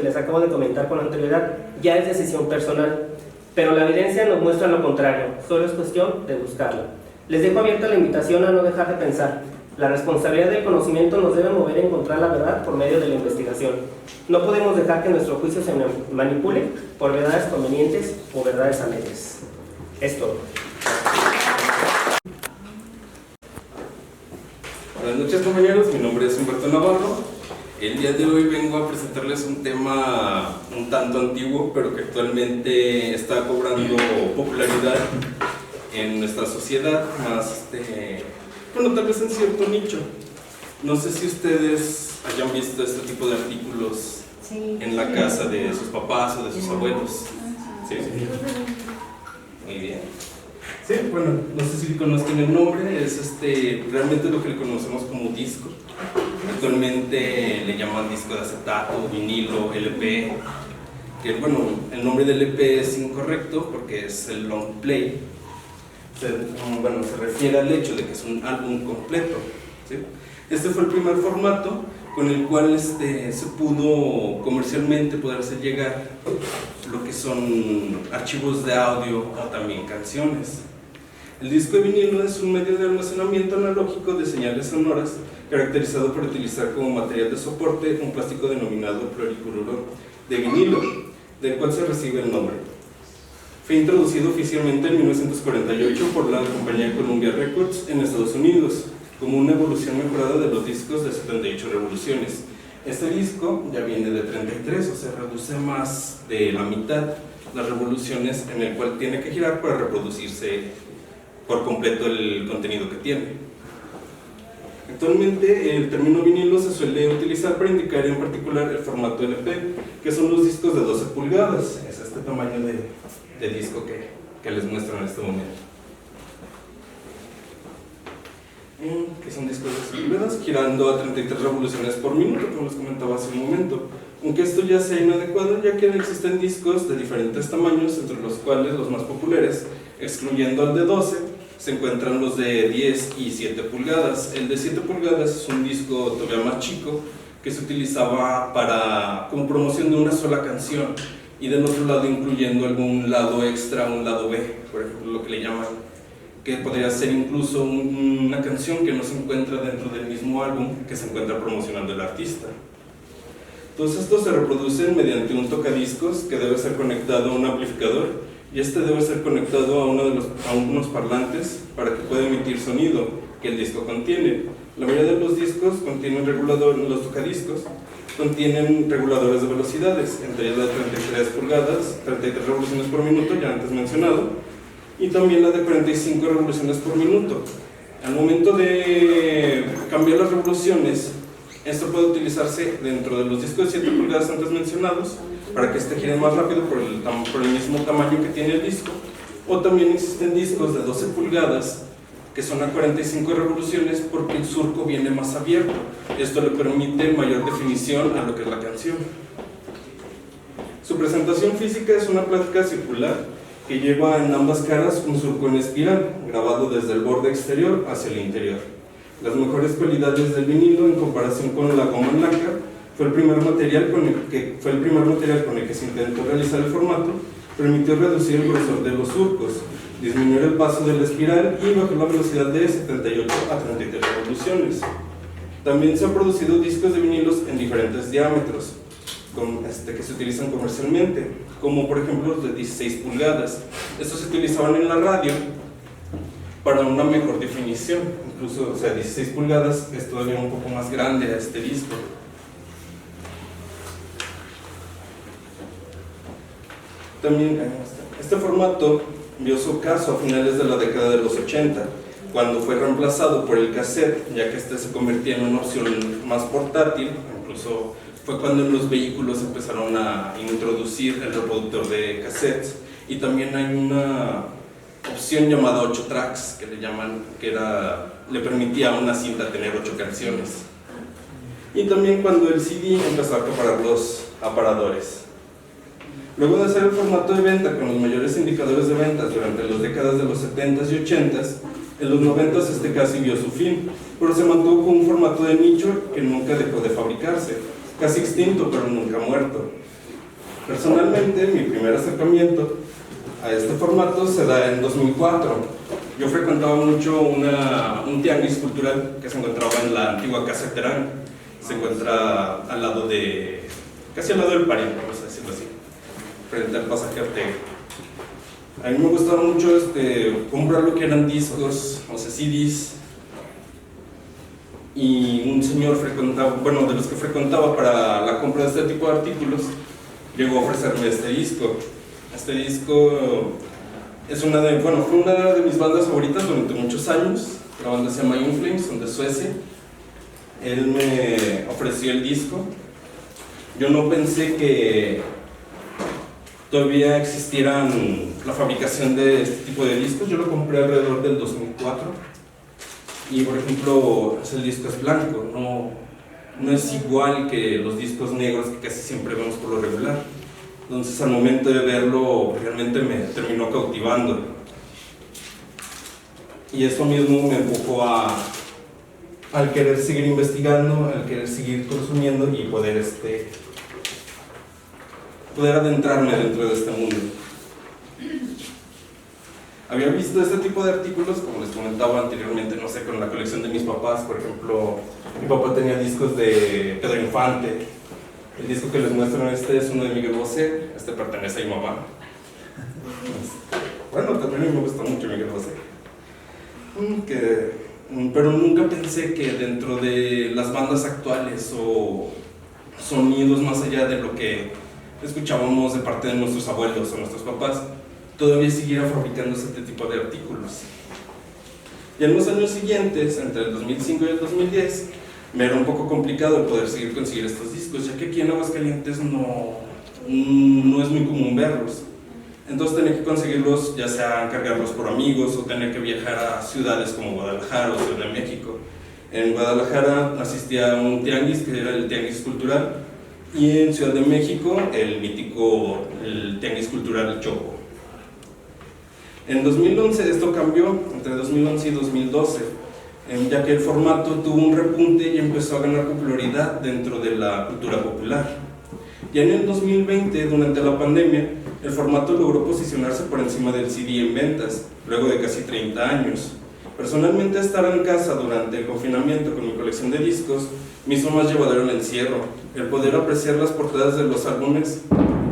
les acabo de comentar con anterioridad, ya es decisión personal, pero la evidencia nos muestra lo contrario, solo es cuestión de buscarla. Les dejo abierta la invitación a no dejar de pensar. La responsabilidad del conocimiento nos debe mover a encontrar la verdad por medio de la investigación. No podemos dejar que nuestro juicio se manipule por verdades convenientes o verdades a medias. Es todo. Buenas noches, compañeros, mi nombre es Humberto Navarro. El día de hoy vengo a presentarles un tema un tanto antiguo, pero que actualmente está cobrando popularidad en nuestra sociedad, más bueno, tal vez en cierto nicho. No sé si ustedes hayan visto este tipo de artículos en la casa de sus papás o de sus abuelos. ¿Sí? Muy bien. Sí, bueno, no sé si conozcan el nombre, es realmente lo que le conocemos como disco. Actualmente le llaman disco de acetato, vinilo, LP, que bueno, el nombre del LP es incorrecto porque es el long play. Bueno, se refiere al hecho de que es un álbum completo, ¿sí? Este fue el primer formato con el cual se pudo comercialmente poderse llegar lo que son archivos de audio o también canciones. El disco de vinilo es un medio de almacenamiento analógico de señales sonoras caracterizado por utilizar como material de soporte un plástico denominado fluoricloruro de vinilo, del cual se recibe el nombre. Fue introducido oficialmente en 1948 por la compañía Columbia Records en Estados Unidos, como una evolución mejorada de los discos de 78 revoluciones. Este disco ya viene de 33, o sea, reduce más de la mitad las revoluciones en el cual tiene que girar para reproducirse por completo el contenido que tiene. Actualmente el término vinilo se suele utilizar para indicar en particular el formato LP, que son los discos de 12 pulgadas, es este tamaño de disco que les muestro en este momento. Que son discos de 12 pulgadas, girando a 33 revoluciones por minuto, como les comentaba hace un momento. Aunque esto ya sea inadecuado, ya que existen discos de diferentes tamaños, entre los cuales los más populares, excluyendo al de 12, se encuentran los de 10 y 7 pulgadas. El de 7 pulgadas es un disco todavía más chico que se utilizaba como promoción de una sola canción. y del otro lado incluyendo algún lado extra, un lado B, por ejemplo, lo que le llaman, que podría ser incluso una canción que no se encuentra dentro del mismo álbum que se encuentra promocionando el artista. Todos estos se reproducen mediante un tocadiscos que debe ser conectado a un amplificador, y este debe ser conectado a unos parlantes para que pueda emitir sonido que el disco contiene. La mayoría de los discos contienen reguladores, los tocadiscos contienen reguladores de velocidades, entre ellas la de 33 pulgadas, 33 revoluciones por minuto, ya antes mencionado, y también la de 45 revoluciones por minuto. Al momento de cambiar las revoluciones, esto puede utilizarse dentro de los discos de 7 pulgadas antes mencionados, para que este gire más rápido por el mismo tamaño que tiene el disco, o también existen discos de 12 pulgadas que son a 45 revoluciones porque el surco viene más abierto. Esto le permite mayor definición a lo que es la canción. Su presentación física es una placa circular que lleva en ambas caras un surco en espiral, grabado desde el borde exterior hacia el interior. Las mejores cualidades del vinilo en comparación con la goma blanca fue el primer material con el que se intentó realizar el formato. Permitió reducir el grosor de los surcos, disminuir el paso de la espiral y bajar la velocidad de 78 a 33 revoluciones. También se han producido discos de vinilos en diferentes diámetros que se utilizan comercialmente, como por ejemplo los de 16 pulgadas. Estos se utilizaban en la radio para una mejor definición, incluso, 16 pulgadas es todavía un poco más grande a este disco. También este formato vio su caso a finales de la década de los 80, cuando fue reemplazado por el cassette, ya que este se convertía en una opción más portátil. Incluso fue cuando en los vehículos empezaron a introducir el reproductor de cassettes, y también hay una opción llamada 8 tracks, que le llaman, le permitía a una cinta tener 8 canciones. Y también cuando el CD empezó a acaparar los aparadores. Luego de hacer el formato de venta con los mayores indicadores de ventas durante las décadas de los 70s y 80s, en los 90s este casi vio su fin, pero se mantuvo con un formato de nicho que nunca dejó de fabricarse, casi extinto pero nunca muerto. Personalmente, mi primer acercamiento a este formato se da en 2004. Yo frecuentaba mucho un tianguis cultural que se encontraba en la antigua Casa Terán. Se encuentra casi al lado del París, vamos a decirlo así, frente al pasaje Ortega. A mí me gustaba mucho comprar lo que eran discos, CDs, y un señor de los que frecuentaba para la compra de este tipo de artículos, llegó a ofrecerme este disco. Este disco fue una de mis bandas favoritas durante muchos años. La banda se llama In Flames, son de Suecia. Él me ofreció el disco. Yo no pensé que todavía existieran la fabricación de este tipo de discos. Yo lo compré alrededor del 2004 y, por ejemplo, el disco es blanco, no es igual que los discos negros que casi siempre vemos por lo regular. Entonces, al momento de verlo, realmente me terminó cautivando, y eso mismo me empujó al querer seguir investigando, al querer seguir consumiendo y poder adentrarme dentro de este mundo. Había visto este tipo de artículos, como les comentaba anteriormente, con la colección de mis papás. Por ejemplo, mi papá tenía discos de Pedro Infante. El disco que les muestro es uno de Miguel Bosé. Pertenece a mi mamá. También a mí me gusta mucho Miguel Bosé. Pero nunca pensé que dentro de las bandas actuales o sonidos más allá de lo que escuchábamos de parte de nuestros abuelos o nuestros papás, todavía siguiera fabricándose este tipo de artículos. Y en los años siguientes, entre el 2005 y el 2010, me era un poco complicado el poder conseguir estos discos, ya que aquí en Aguascalientes no es muy común verlos. Entonces tenía que conseguirlos, ya sea cargarlos por amigos o tener que viajar a ciudades como Guadalajara o Ciudad de México. En Guadalajara asistía a un tianguis que era el Tianguis Cultural, y en Ciudad de México el Tianguis Cultural Chopo. En 2011 esto cambió, entre 2011 y 2012, ya que el formato tuvo un repunte y empezó a ganar popularidad dentro de la cultura popular. Ya en el 2020, durante la pandemia, el formato logró posicionarse por encima del CD en ventas, luego de casi 30 años. Personalmente, estar en casa durante el confinamiento con mi colección de discos me hizo más llevadero el encierro. El poder apreciar las portadas de los álbumes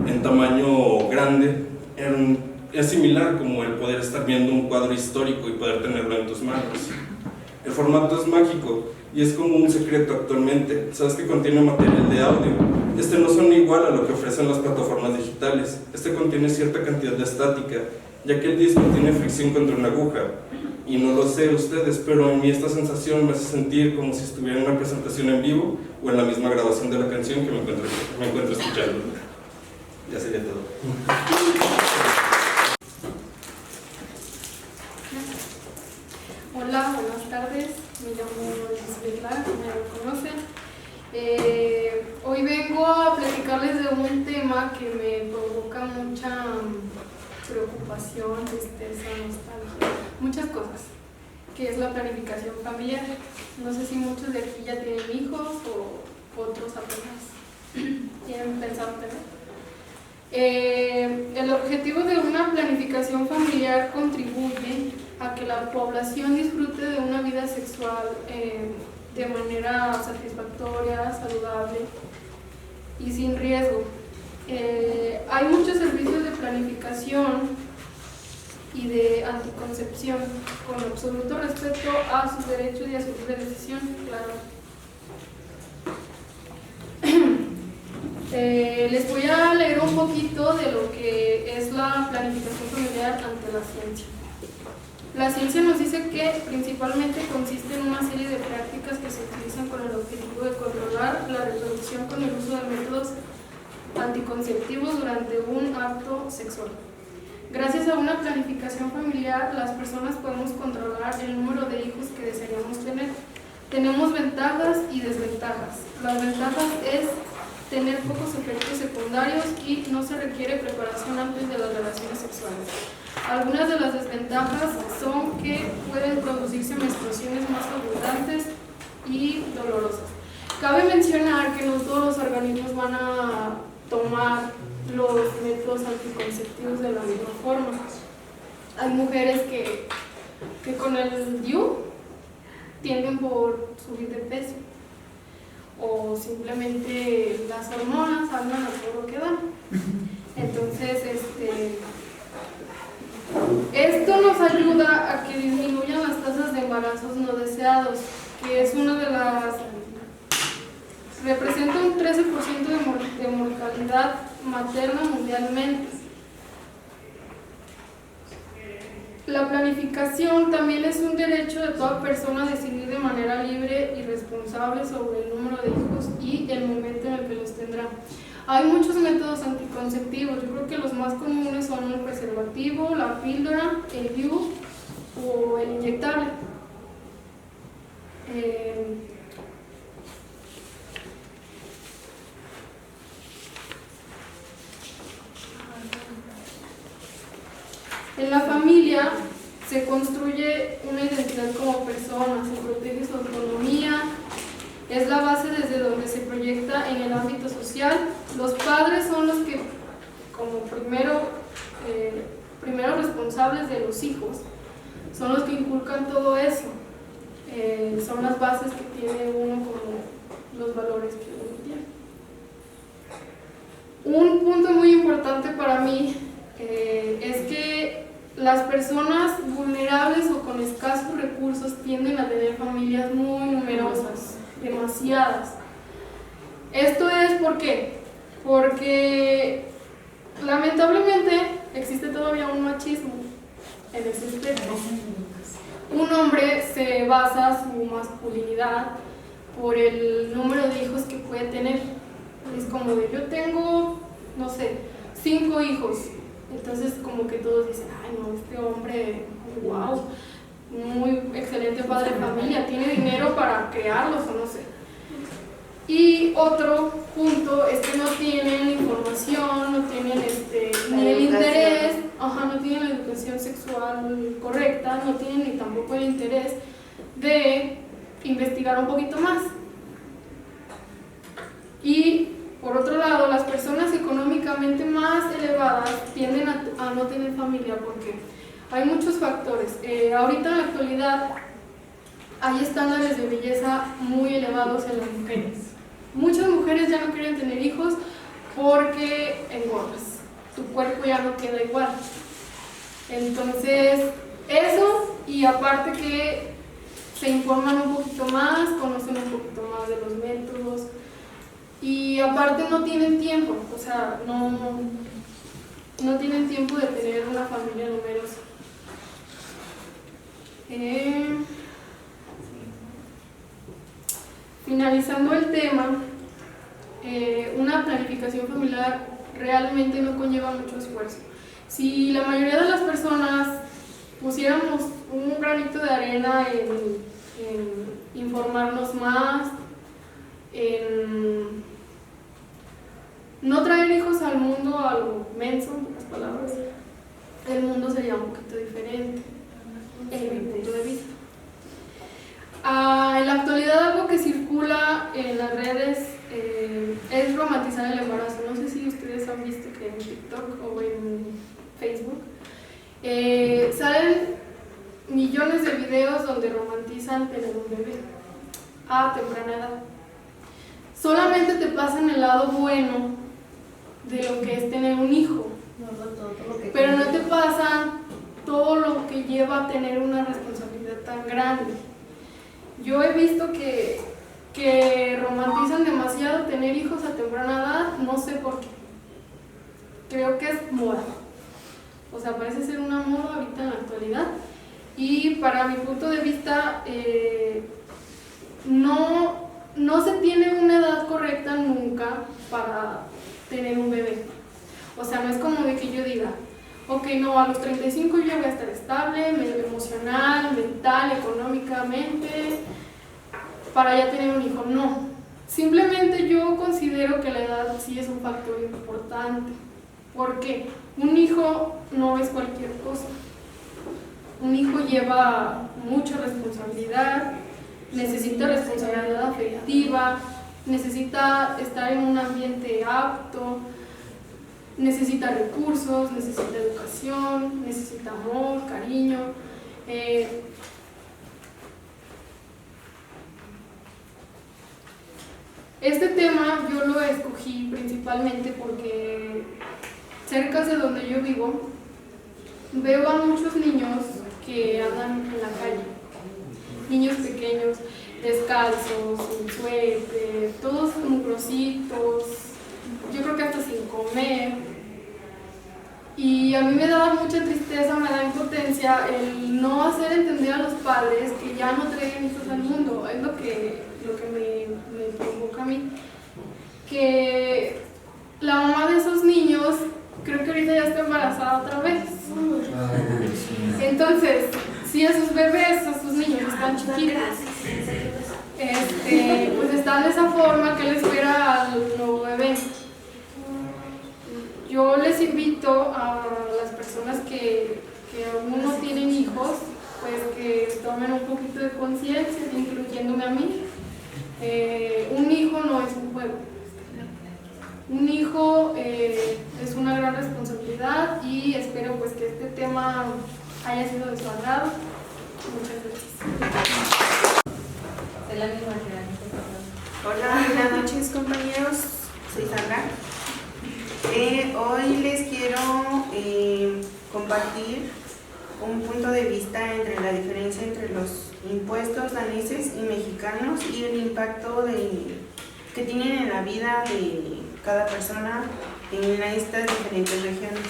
en tamaño grande es similar como el poder estar viendo un cuadro histórico y poder tenerlo en tus manos. El formato es mágico y es como un secreto actualmente. Sabes que contiene material de audio. Este no suena igual a lo que ofrecen las plataformas digitales. Este contiene cierta cantidad de estática, ya que el disco tiene fricción contra una aguja. Y no lo sé ustedes, pero en mí esta sensación me hace sentir como si estuviera en una presentación en vivo o en la misma grabación de la canción que me encuentro escuchando. Ya sería todo. Hola, buenas tardes. Me llamo Lisbeth Lara, como ya lo conocen. Hoy vengo a platicarles de un tema que me provoca mucha preocupación, tristeza, nostalgia, muchas cosas, que es la planificación familiar. No sé si muchos de aquí ya tienen hijos o otros apenas tienen pensado tener. El objetivo de una planificación familiar contribuye a que la población disfrute de una vida sexual de manera satisfactoria, saludable y sin riesgo. Hay muchos servicios de planificación y de anticoncepción con absoluto respeto a sus derechos y a su libre decisión, claro. Les voy a leer un poquito de lo que es la planificación familiar ante la ciencia. La ciencia nos dice que principalmente consiste en una serie de prácticas que se utilizan con el objetivo de controlar la reproducción con el uso de métodos anticonceptivos durante un acto sexual. Gracias a una planificación familiar, las personas podemos controlar el número de hijos que desearíamos tener. Tenemos ventajas y desventajas. Las ventajas es tener pocos efectos secundarios y no se requiere preparación antes de las relaciones sexuales. Algunas de las desventajas son que pueden producirse menstruaciones más abundantes y dolorosas. Cabe mencionar que no todos los organismos van a tomar los métodos anticonceptivos de la misma forma. Hay mujeres que con el DIU tienden por subir de peso, o simplemente las hormonas hablan a todo lo que dan. Entonces, esto nos ayuda a que disminuyan las tasas de embarazos no deseados, que es una de las... representa un 13% de mortalidad materna mundialmente. La planificación también es un derecho de toda persona a decidir de manera libre y responsable sobre el número de hijos y el momento en el que los tendrá. Hay muchos métodos anticonceptivos. Yo creo que los más comunes son el preservativo, la píldora, el DIU o el inyectable. En la familia se construye una identidad como persona, se protege su autonomía, es la base desde donde se proyecta en el ámbito social. Los padres son los que, como primeros responsables de los hijos, son los que inculcan todo eso. Son las bases que tiene uno como los valores que uno tiene. Un punto muy importante para mí es que las personas vulnerables o con escasos recursos tienden a tener familias muy numerosas, demasiadas. Esto es ¿por qué? Porque lamentablemente existe todavía un machismo en ese aspecto. Un hombre se basa su masculinidad por el número de hijos que puede tener. Es como de yo tengo, no sé, 5 hijos. Entonces como que todos dicen, ay no, este hombre, wow, muy excelente padre de familia, tiene dinero para crearlos o no sé. Y otro punto es que no tienen información, no tienen ni el interés, no tienen la educación sexual correcta, no tienen ni tampoco el interés de investigar un poquito más. Y Por otro lado, las personas económicamente más elevadas tienden a no tener familia porque hay muchos factores. Ahorita en la actualidad hay estándares de belleza muy elevados en las mujeres. Muchas mujeres ya no quieren tener hijos porque engordas, tu cuerpo ya no queda igual. Entonces, eso, y aparte que se informan un poquito más, conocen un poquito más de los métodos, y aparte no tienen tiempo, o sea, no tienen tiempo de tener una familia numerosa. Finalizando el tema, una planificación familiar realmente no conlleva mucho esfuerzo. Si la mayoría de las personas pusiéramos un granito de arena en informarnos más, en no traer hijos al mundo a lo menso, en pocas palabras, el mundo sería un poquito diferente, en mi punto de vista. En la actualidad algo que circula en las redes es romantizar el embarazo. No sé si ustedes han visto que en TikTok o en Facebook salen millones de videos donde romantizan tener un bebé a temprana edad. Solamente te pasan el lado bueno de lo que es tener un hijo, pero no te pasan todo lo que lleva a tener una responsabilidad tan grande. Yo he visto que romantizan demasiado tener hijos a temprana edad, no sé por qué. Creo que es moda. O sea, parece ser una moda ahorita en la actualidad. Y para mi punto de vista, no se tiene una edad correcta nunca para tener un bebé. O sea, no es como de que yo diga, ok, no, a los 35 yo voy a estar estable, emocional, mental, económicamente, para ya tener un hijo. No, simplemente yo considero que la edad sí es un factor importante. ¿Por qué? Un hijo no es cualquier cosa. Un hijo lleva mucha responsabilidad, necesita responsabilidad afectiva, necesita estar en un ambiente apto, necesita recursos, necesita educación, necesita amor, cariño. Este tema yo lo escogí principalmente porque cerca de donde yo vivo veo a muchos niños que andan en la calle, niños pequeños, descalzos, sin suéter, todos mugrositos, yo creo que hasta sin comer. Y a mí me da mucha tristeza, me da impotencia el no hacer entender a los padres que ya no traigan hijos al mundo. Es lo que me provoca a mí. Que la mamá de esos niños, creo que ahorita ya está embarazada otra vez. Entonces, si a sus bebés, a sus niños están chiquitos, pues están de esa forma, que les espera al nuevo bebé. Yo les invito a las personas que aún no tienen hijos, pues que tomen un poquito de conciencia, incluyéndome a mí. Un hijo no es un juego. Un hijo es una gran responsabilidad y espero pues que este tema haya sido de su agrado. Muchas gracias. Hola, buenas noches compañeros, soy Sandra. Hoy les quiero compartir un punto de vista entre la diferencia entre los impuestos daneses y mexicanos y el impacto que tienen en la vida de cada persona en estas diferentes regiones.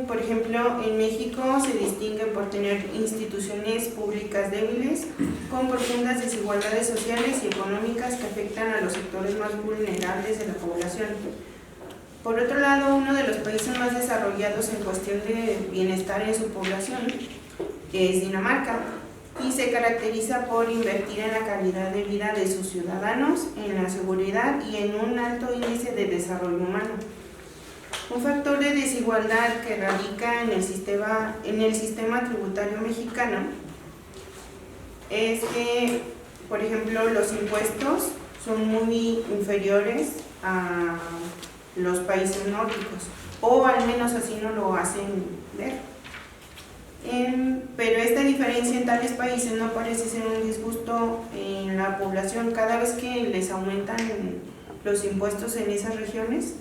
Por ejemplo, en México se distingue por tener instituciones públicas débiles, con profundas desigualdades sociales y económicas que afectan a los sectores más vulnerables de la población. Por otro lado, uno de los países más desarrollados en cuestión de bienestar en su población es Dinamarca, y se caracteriza por invertir en la calidad de vida de sus ciudadanos, en la seguridad y en un alto índice de desarrollo humano. Un factor de desigualdad que radica en el sistema tributario mexicano es que, por ejemplo, los impuestos son muy inferiores a los países nórdicos, o al menos así nos lo hacen ver. Pero esta diferencia en tales países no parece ser un disgusto en la población. Cada vez que les aumentan los impuestos en esas regiones,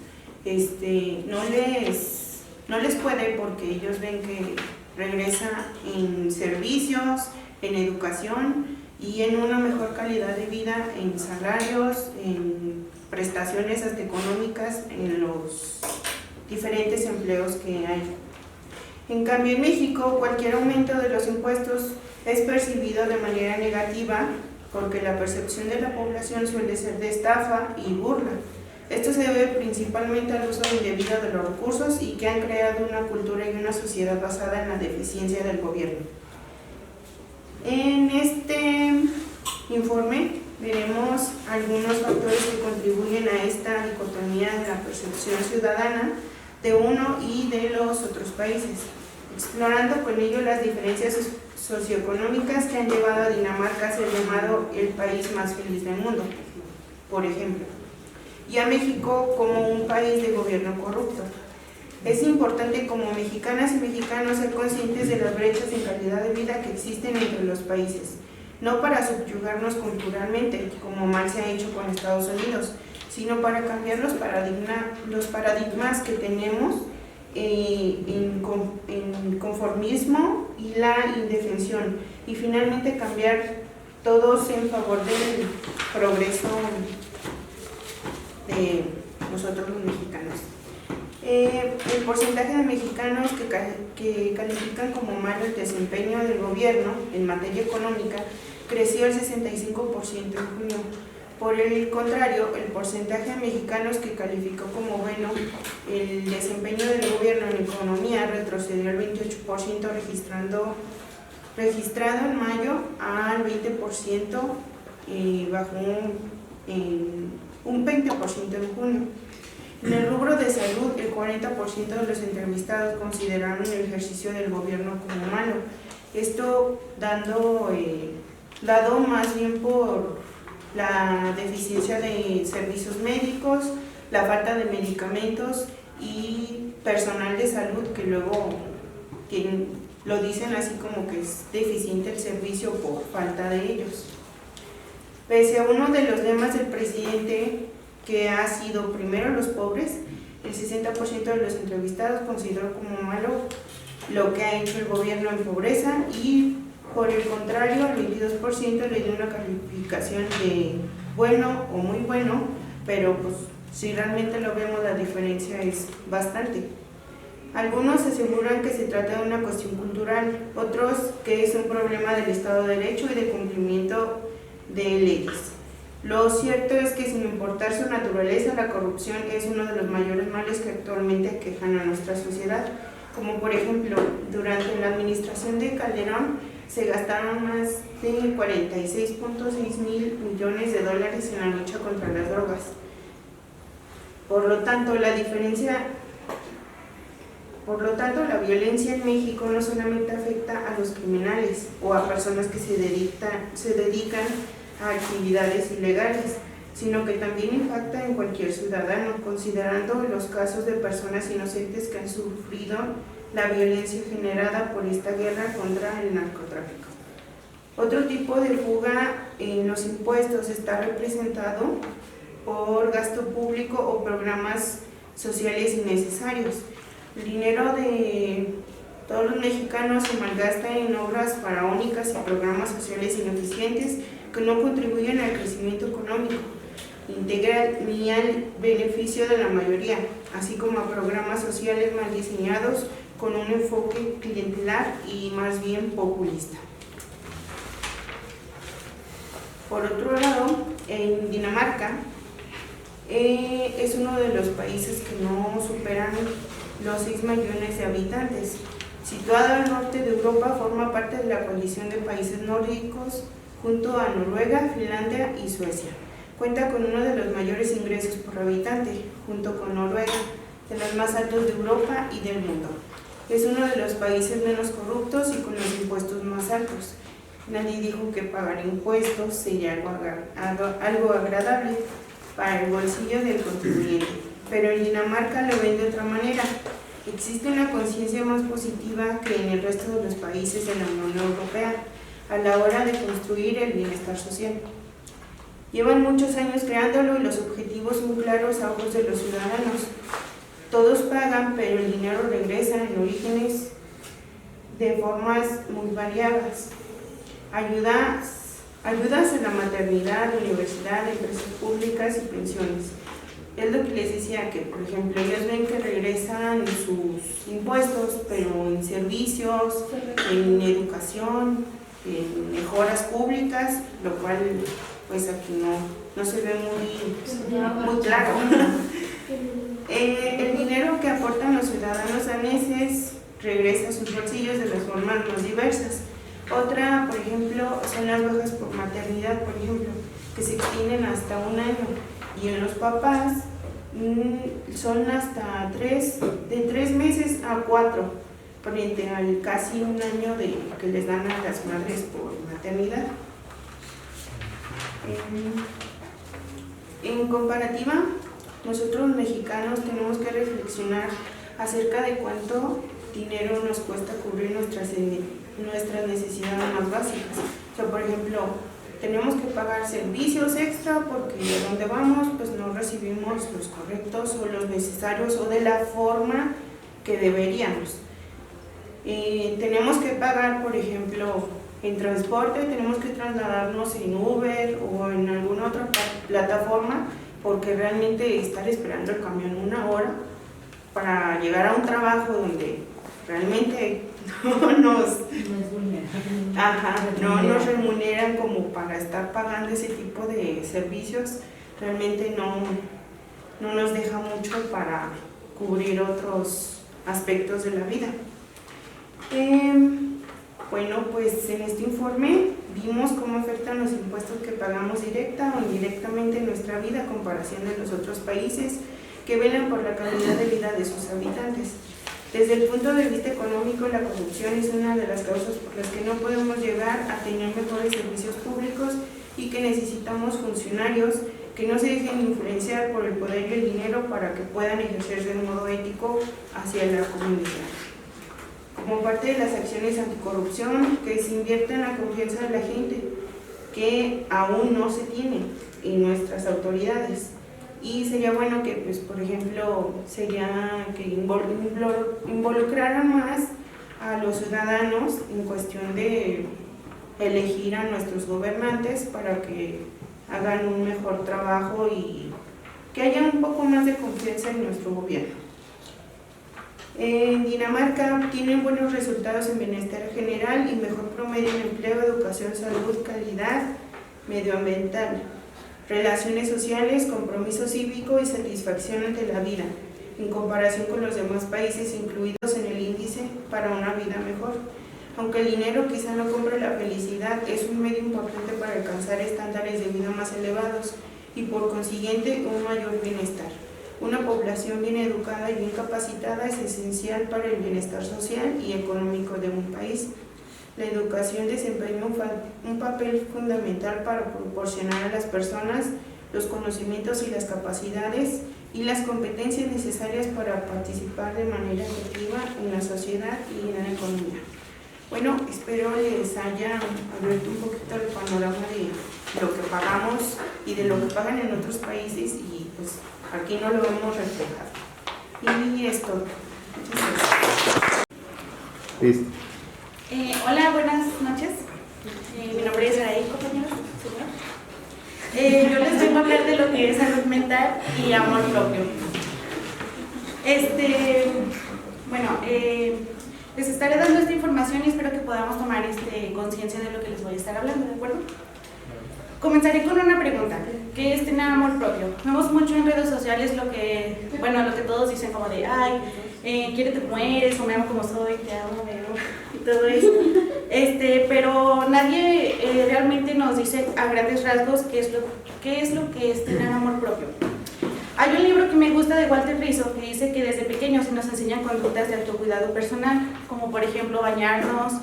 no les puede, porque ellos ven que regresa en servicios, en educación y en una mejor calidad de vida, en salarios, en prestaciones hasta económicas, en los diferentes empleos que hay. En cambio, en México, cualquier aumento de los impuestos es percibido de manera negativa, porque la percepción de la población suele ser de estafa y burla. Esto se debe principalmente al uso indebido de los recursos y que han creado una cultura y una sociedad basada en la deficiencia del gobierno. En este informe veremos algunos factores que contribuyen a esta dicotomía de la percepción ciudadana de uno y de los otros países, explorando con ello las diferencias socioeconómicas que han llevado a Dinamarca a ser llamado el país más feliz del mundo, por ejemplo, y a México como un país de gobierno corrupto. Es importante como mexicanas y mexicanos ser conscientes de las brechas en calidad de vida que existen entre los países, no para subyugarnos culturalmente, como mal se ha hecho con Estados Unidos, sino para cambiar los paradigmas que tenemos en conformismo y la indefensión, y finalmente cambiar todos en favor del progreso de nosotros los mexicanos. El porcentaje de mexicanos que califican como malo el desempeño del gobierno en materia económica creció el 65% en junio. Por el contrario, el porcentaje de mexicanos que calificó como bueno el desempeño del gobierno en economía retrocedió el 28%, registrado en mayo al 20%, bajó un 20% en junio. En el rubro de salud, el 40% de los entrevistados consideraron el ejercicio del gobierno como malo. Esto dado más bien por la deficiencia de servicios médicos, la falta de medicamentos y personal de salud que luego lo dicen así como que es deficiente el servicio por falta de ellos. Pese a uno de los lemas del presidente, que ha sido primero los pobres, el 60% de los entrevistados consideró como malo lo que ha hecho el gobierno en pobreza, y por el contrario, el 22% le dio una calificación de bueno o muy bueno, pero pues si realmente lo vemos, la diferencia es bastante. Algunos aseguran que se trata de una cuestión cultural, otros que es un problema del Estado de Derecho y de cumplimiento de leyes. Lo cierto es que, sin importar su naturaleza, la corrupción es uno de los mayores males que actualmente aquejan a nuestra sociedad, como por ejemplo, durante la administración de Calderón se gastaron más de 46.6 mil millones de dólares en la lucha contra las drogas. Por lo tanto, la violencia en México no solamente afecta a los criminales o a personas que se dedican a actividades ilegales, sino que también impacta en cualquier ciudadano, considerando los casos de personas inocentes que han sufrido la violencia generada por esta guerra contra el narcotráfico. Otro tipo de fuga en los impuestos está representado por gasto público o programas sociales innecesarios. El dinero de todos los mexicanos se malgasta en obras faraónicas y programas sociales ineficientes que no contribuyen al crecimiento económico integral ni al beneficio de la mayoría, así como a programas sociales mal diseñados con un enfoque clientelar y más bien populista. Por otro lado, en Dinamarca es uno de los países que no superan los 6 millones de habitantes. Situado al norte de Europa, forma parte de la coalición de países nórdicos junto a Noruega, Finlandia y Suecia. Cuenta con uno de los mayores ingresos por habitante, junto con Noruega, de los más altos de Europa y del mundo. Es uno de los países menos corruptos y con los impuestos más altos. Nadie dijo que pagar impuestos sería algo agradable para el bolsillo del contribuyente, pero en Dinamarca lo ven de otra manera. Existe una conciencia más positiva que en el resto de los países de la Unión Europea a la hora de construir el bienestar social. Llevan muchos años creándolo y los objetivos muy claros a ojos de los ciudadanos. Todos pagan, pero el dinero regresa en orígenes de formas muy variadas. Ayudas en la maternidad, universidad, empresas públicas y pensiones. Es lo que les decía, que por ejemplo ellos ven que regresan sus impuestos, pero en servicios, en educación, en mejoras públicas, lo cual pues aquí no se ve muy claro. El dinero que aportan los ciudadanos daneses regresa a sus bolsillos de las formas más diversas. Otra, por ejemplo, son las bajas por maternidad, por ejemplo, que se extienden hasta 1 año. Y en los papás son hasta de 3 meses a 4, frente al casi 1 año que les dan a las madres por maternidad. En comparativa, nosotros mexicanos tenemos que reflexionar acerca de cuánto dinero nos cuesta cubrir nuestras necesidades más básicas. O sea, por ejemplo, tenemos que pagar servicios extra porque donde vamos pues no recibimos los correctos o los necesarios o de la forma que deberíamos. Tenemos que pagar, por ejemplo, en transporte, tenemos que trasladarnos en Uber o en alguna otra plataforma, porque realmente estar esperando el camión 1 hora para llegar a un trabajo donde realmente no nos remuneran como para estar pagando ese tipo de servicios, realmente no nos deja mucho para cubrir otros aspectos de la vida. Bueno, pues en este informe vimos cómo afectan los impuestos que pagamos directa o indirectamente en nuestra vida a comparación de los otros países que velan por la calidad de vida de sus habitantes. Desde el punto de vista económico, la corrupción es una de las causas por las que no podemos llegar a tener mejores servicios públicos y que necesitamos funcionarios que no se dejen influenciar por el poder y el dinero para que puedan ejercerse de un modo ético hacia la comunidad. Como parte de las acciones anticorrupción, que se invierta en la confianza de la gente, que aún no se tiene en nuestras autoridades. Y sería bueno que, pues, por ejemplo, sería que involucraran más a los ciudadanos en cuestión de elegir a nuestros gobernantes para que hagan un mejor trabajo y que haya un poco más de confianza en nuestro gobierno. En Dinamarca tienen buenos resultados en bienestar general y mejor promedio en empleo, educación, salud, calidad medioambiental, relaciones sociales, compromiso cívico y satisfacción ante la vida, en comparación con los demás países incluidos en el índice para una vida mejor. Aunque el dinero quizá no compre la felicidad, es un medio importante para alcanzar estándares de vida más elevados y por consiguiente un mayor bienestar. Una población bien educada y bien capacitada es esencial para el bienestar social y económico de un país. La educación desempeña un papel fundamental para proporcionar a las personas los conocimientos y las capacidades y las competencias necesarias para participar de manera efectiva en la sociedad y en la economía. Bueno, espero les haya abierto un poquito el panorama de lo que pagamos y de lo que pagan en otros países y pues aquí no lo vemos reflejado. Y es todo. Muchas gracias. Listo. Hola, buenas noches. Mi nombre es Araí, compañeros. Yo les vengo a hablar de lo que es salud mental y amor propio. Les estaré dando esta información y espero que podamos tomar conciencia de lo que les voy a estar hablando, ¿de acuerdo? Comenzaré con una pregunta, ¿qué es tener amor propio? Vemos mucho en redes sociales lo que todos dicen como de, ay, quiérete como eres, o me amo como soy, te amo, me amo, y todo eso. Pero nadie realmente nos dice a grandes rasgos qué es lo que es tener amor propio. Hay un libro que me gusta de Walter Rizzo que dice que desde pequeños se nos enseñan conductas de autocuidado personal, como por ejemplo bañarnos,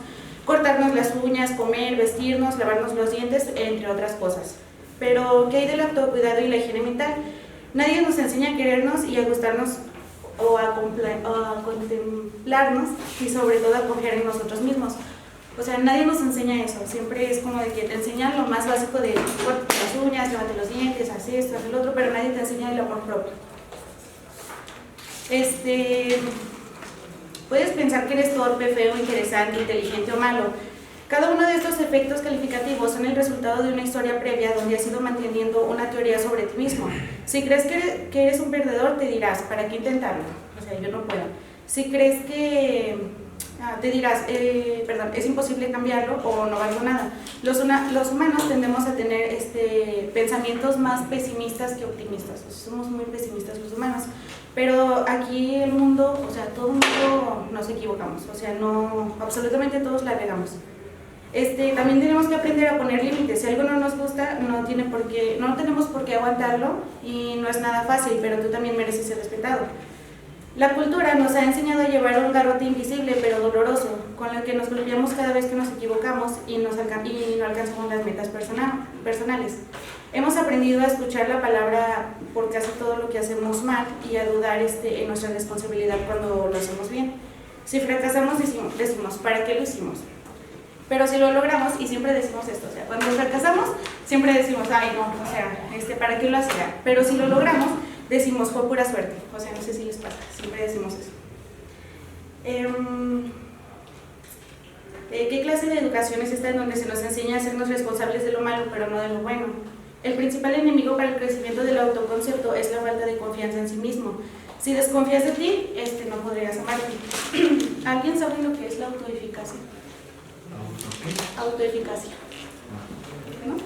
cortarnos las uñas, comer, vestirnos, lavarnos los dientes, entre otras cosas. Pero, ¿qué hay del autocuidado y la higiene mental? Nadie nos enseña a querernos y a gustarnos o a contemplarnos y sobre todo a confiar en nosotros mismos. O sea, nadie nos enseña eso, siempre es como de que te enseñan lo más básico de corta las uñas, lávate los dientes, haz esto, haz el otro, pero nadie te enseña el amor propio. Puedes pensar que eres torpe, feo, interesante, inteligente o malo. Cada uno de estos efectos calificativos son el resultado de una historia previa donde has ido manteniendo una teoría sobre ti mismo. Si crees que eres un perdedor, te dirás, ¿para qué intentarlo? O sea, yo no puedo. Si crees que... te dirás, es imposible cambiarlo o no valgo nada. Los humanos tendemos a tener pensamientos más pesimistas que optimistas. O sea, somos muy pesimistas los humanos. Pero aquí el mundo, o sea, todo el mundo nos equivocamos. O sea, no, absolutamente todos la regamos. También tenemos que aprender a poner límites. Si algo no nos gusta, no tenemos por qué aguantarlo y no es nada fácil, pero tú también mereces ser respetado. La cultura nos ha enseñado a llevar un garrote invisible pero doloroso, con el que nos golpeamos cada vez que nos equivocamos y no alcanzamos las metas personales. Hemos aprendido a escuchar la palabra por casi todo lo que hacemos mal y a dudar en nuestra responsabilidad cuando lo hacemos bien. Si fracasamos decimos, ¿para qué lo hicimos? Pero si lo logramos, y siempre decimos esto, o sea, cuando fracasamos siempre decimos, ay no, o sea, ¿para qué lo hacía? Pero si lo logramos, decimos, fue pura suerte. O sea, no sé si les pasa, siempre decimos eso. ¿Qué clase de educación es esta en donde se nos enseña a sernos responsables de lo malo, pero no de lo bueno? El principal enemigo para el crecimiento del autoconcepto es la falta de confianza en sí mismo. Si desconfías de ti, no podrías amarte. ¿Alguien sabe lo que es la autoeficacia? Autoeficacia. ¿No?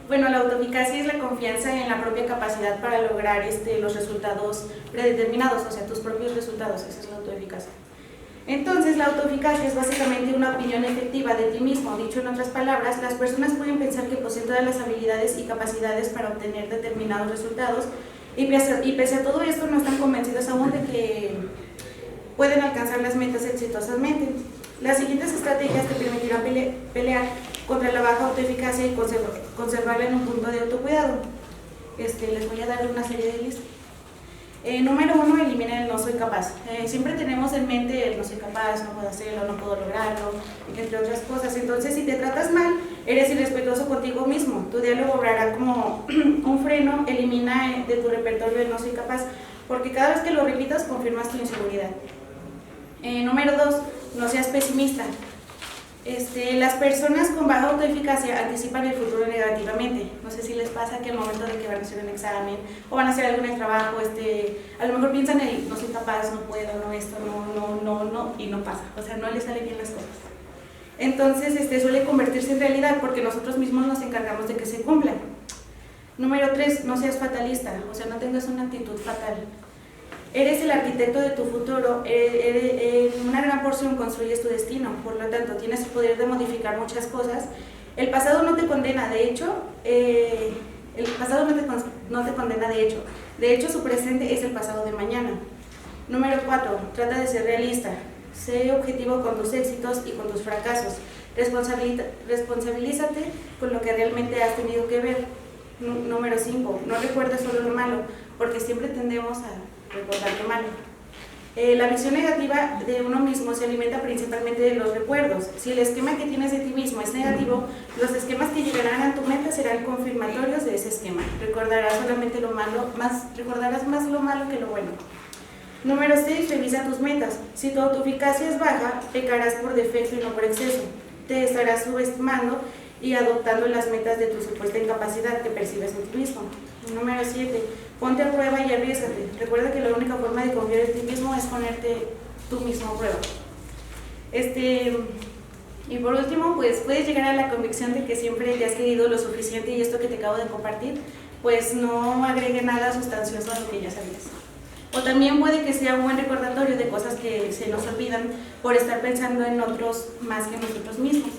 Bueno, la autoeficacia es la confianza en la propia capacidad para lograr los resultados predeterminados, o sea, tus propios resultados, esa es la autoeficacia. Entonces, la autoeficacia es básicamente una opinión efectiva de ti mismo. Dicho en otras palabras, las personas pueden pensar que poseen todas las habilidades y capacidades para obtener determinados resultados y pese a todo esto no están convencidos aún de que pueden alcanzar las metas exitosamente. Las siguientes estrategias te permitirán pelear contra la baja autoeficacia y conservarla en un punto de autocuidado. Les voy a dar una serie de listas. Número 1, elimina el no soy capaz. Siempre tenemos en mente el no soy capaz, no puedo hacerlo, no puedo lograrlo, entre otras cosas. Entonces, si te tratas mal, eres irrespetuoso contigo mismo. Tu diálogo obrará como un freno, elimina de tu repertorio el no soy capaz, porque cada vez que lo repitas, confirmas tu inseguridad. Número 2, no seas pesimista. Las personas con baja autoeficacia anticipan el futuro negativamente. No sé si les pasa que al momento de que van a hacer un examen o van a hacer algún trabajo, a lo mejor piensan en no soy capaz, no puedo, no esto, no, y no pasa. O sea, no les salen bien las cosas. Entonces, suele convertirse en realidad porque nosotros mismos nos encargamos de que se cumplan. Número 3, no seas fatalista, o sea, no tengas una actitud fatal. Eres el arquitecto de tu futuro, en una gran porción construyes tu destino, por lo tanto tienes el poder de modificar muchas cosas. El pasado no te condena, de hecho, de hecho su presente es el pasado de mañana. Número 4, trata de ser realista, sé objetivo con tus éxitos y con tus fracasos, responsabilízate con lo que realmente has tenido que ver. Número 5, no recuerdes solo lo malo, porque siempre tendemos a recordar lo malo. La visión negativa de uno mismo se alimenta principalmente de los recuerdos. Si el esquema que tienes de ti mismo es negativo, los esquemas que llegarán a tu mente serán confirmatorios de ese esquema. Recordarás más lo malo que lo bueno. Número 6, revisa tus metas. Si tu autoeficacia es baja, pecarás por defecto y no por exceso. Te estarás subestimando y adoptando las metas de tu supuesta incapacidad que percibes en ti mismo. Número 7, ponte a prueba y arriésgate. Recuerda que la única forma de confiar en ti mismo es ponerte tú mismo a prueba. Y por último, pues puedes llegar a la convicción de que siempre te has querido lo suficiente y esto que te acabo de compartir, pues no agregue nada sustancioso a lo que ya sabías. O también puede que sea un buen recordatorio de cosas que se nos olvidan por estar pensando en otros más que en nosotros mismos.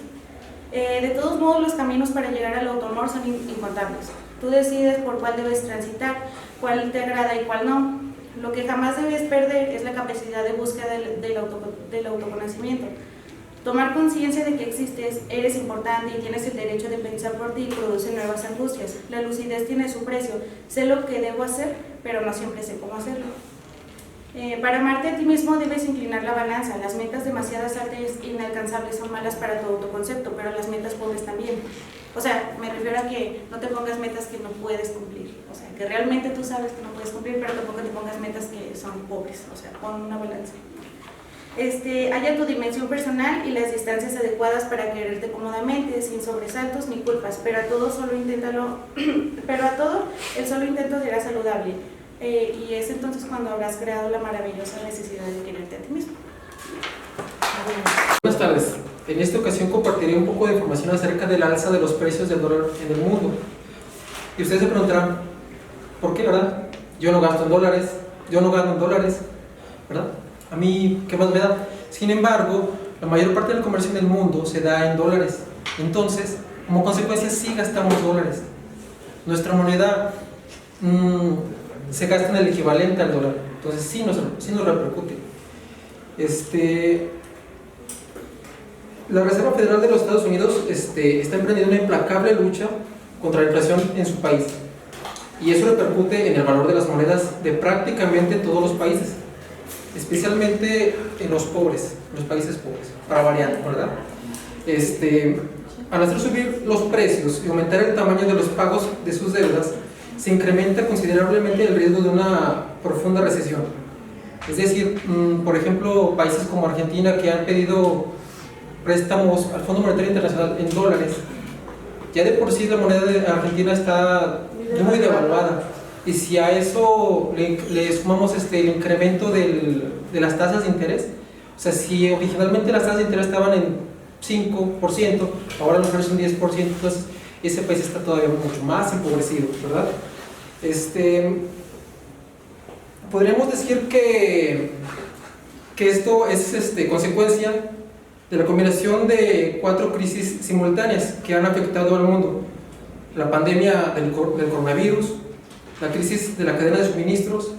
De todos modos, los caminos para llegar al autoamor son incontables. Tú decides por cuál debes transitar, cuál te agrada y cuál no. Lo que jamás debes perder es la capacidad de búsqueda del autoconocimiento. Tomar conciencia de que existes, eres importante y tienes el derecho de pensar por ti produce nuevas angustias. La lucidez tiene su precio. Sé lo que debo hacer, pero no siempre sé cómo hacerlo. Para amarte a ti mismo debes inclinar la balanza. Las metas demasiado altas e inalcanzables son malas para tu autoconcepto, pero las metas pobres también. O sea, me refiero a que no te pongas metas que no puedes cumplir. O sea, que realmente tú sabes que no puedes cumplir, pero tampoco te pongas metas que son pobres. O sea, pon una balanza. Halla tu dimensión personal y las distancias adecuadas para quererte cómodamente, sin sobresaltos ni culpas, pero a todo el solo intento será saludable. Y es entonces cuando habrás creado la maravillosa necesidad de quererte a ti mismo. Buenas tardes. En esta ocasión compartiré un poco de información acerca del alza de los precios del dólar en el mundo. Y ustedes se preguntarán, ¿por qué, verdad? Yo no gasto en dólares, yo no gano en dólares, ¿verdad? A mí, ¿qué más me da? Sin embargo, la mayor parte del comercio en el mundo se da en dólares. Entonces, como consecuencia, sí gastamos dólares. Nuestra moneda se gasta en el equivalente al dólar. Entonces, sí nos repercute. La Reserva Federal de los Estados Unidos está emprendiendo una implacable lucha contra la inflación en su país. Y eso repercute en el valor de las monedas de prácticamente todos los países, especialmente en los pobres, en los países pobres, para variar, ¿verdad? Al hacer subir los precios y aumentar el tamaño de los pagos de sus deudas, se incrementa considerablemente el riesgo de una profunda recesión. Es decir, por ejemplo, países como Argentina, que han pedido préstamos al Fondo Monetario Internacional en dólares, ya de por sí la moneda de Argentina está muy devaluada, y si a eso le sumamos el incremento de las tasas de interés, o sea, si originalmente las tasas de interés estaban en 5%, ahora los precios son 10%, entonces ese país está todavía mucho más empobrecido, ¿verdad? Podríamos decir que esto es consecuencia de la combinación de 4 crisis simultáneas que han afectado al mundo: la pandemia del coronavirus, la crisis de la cadena de suministros,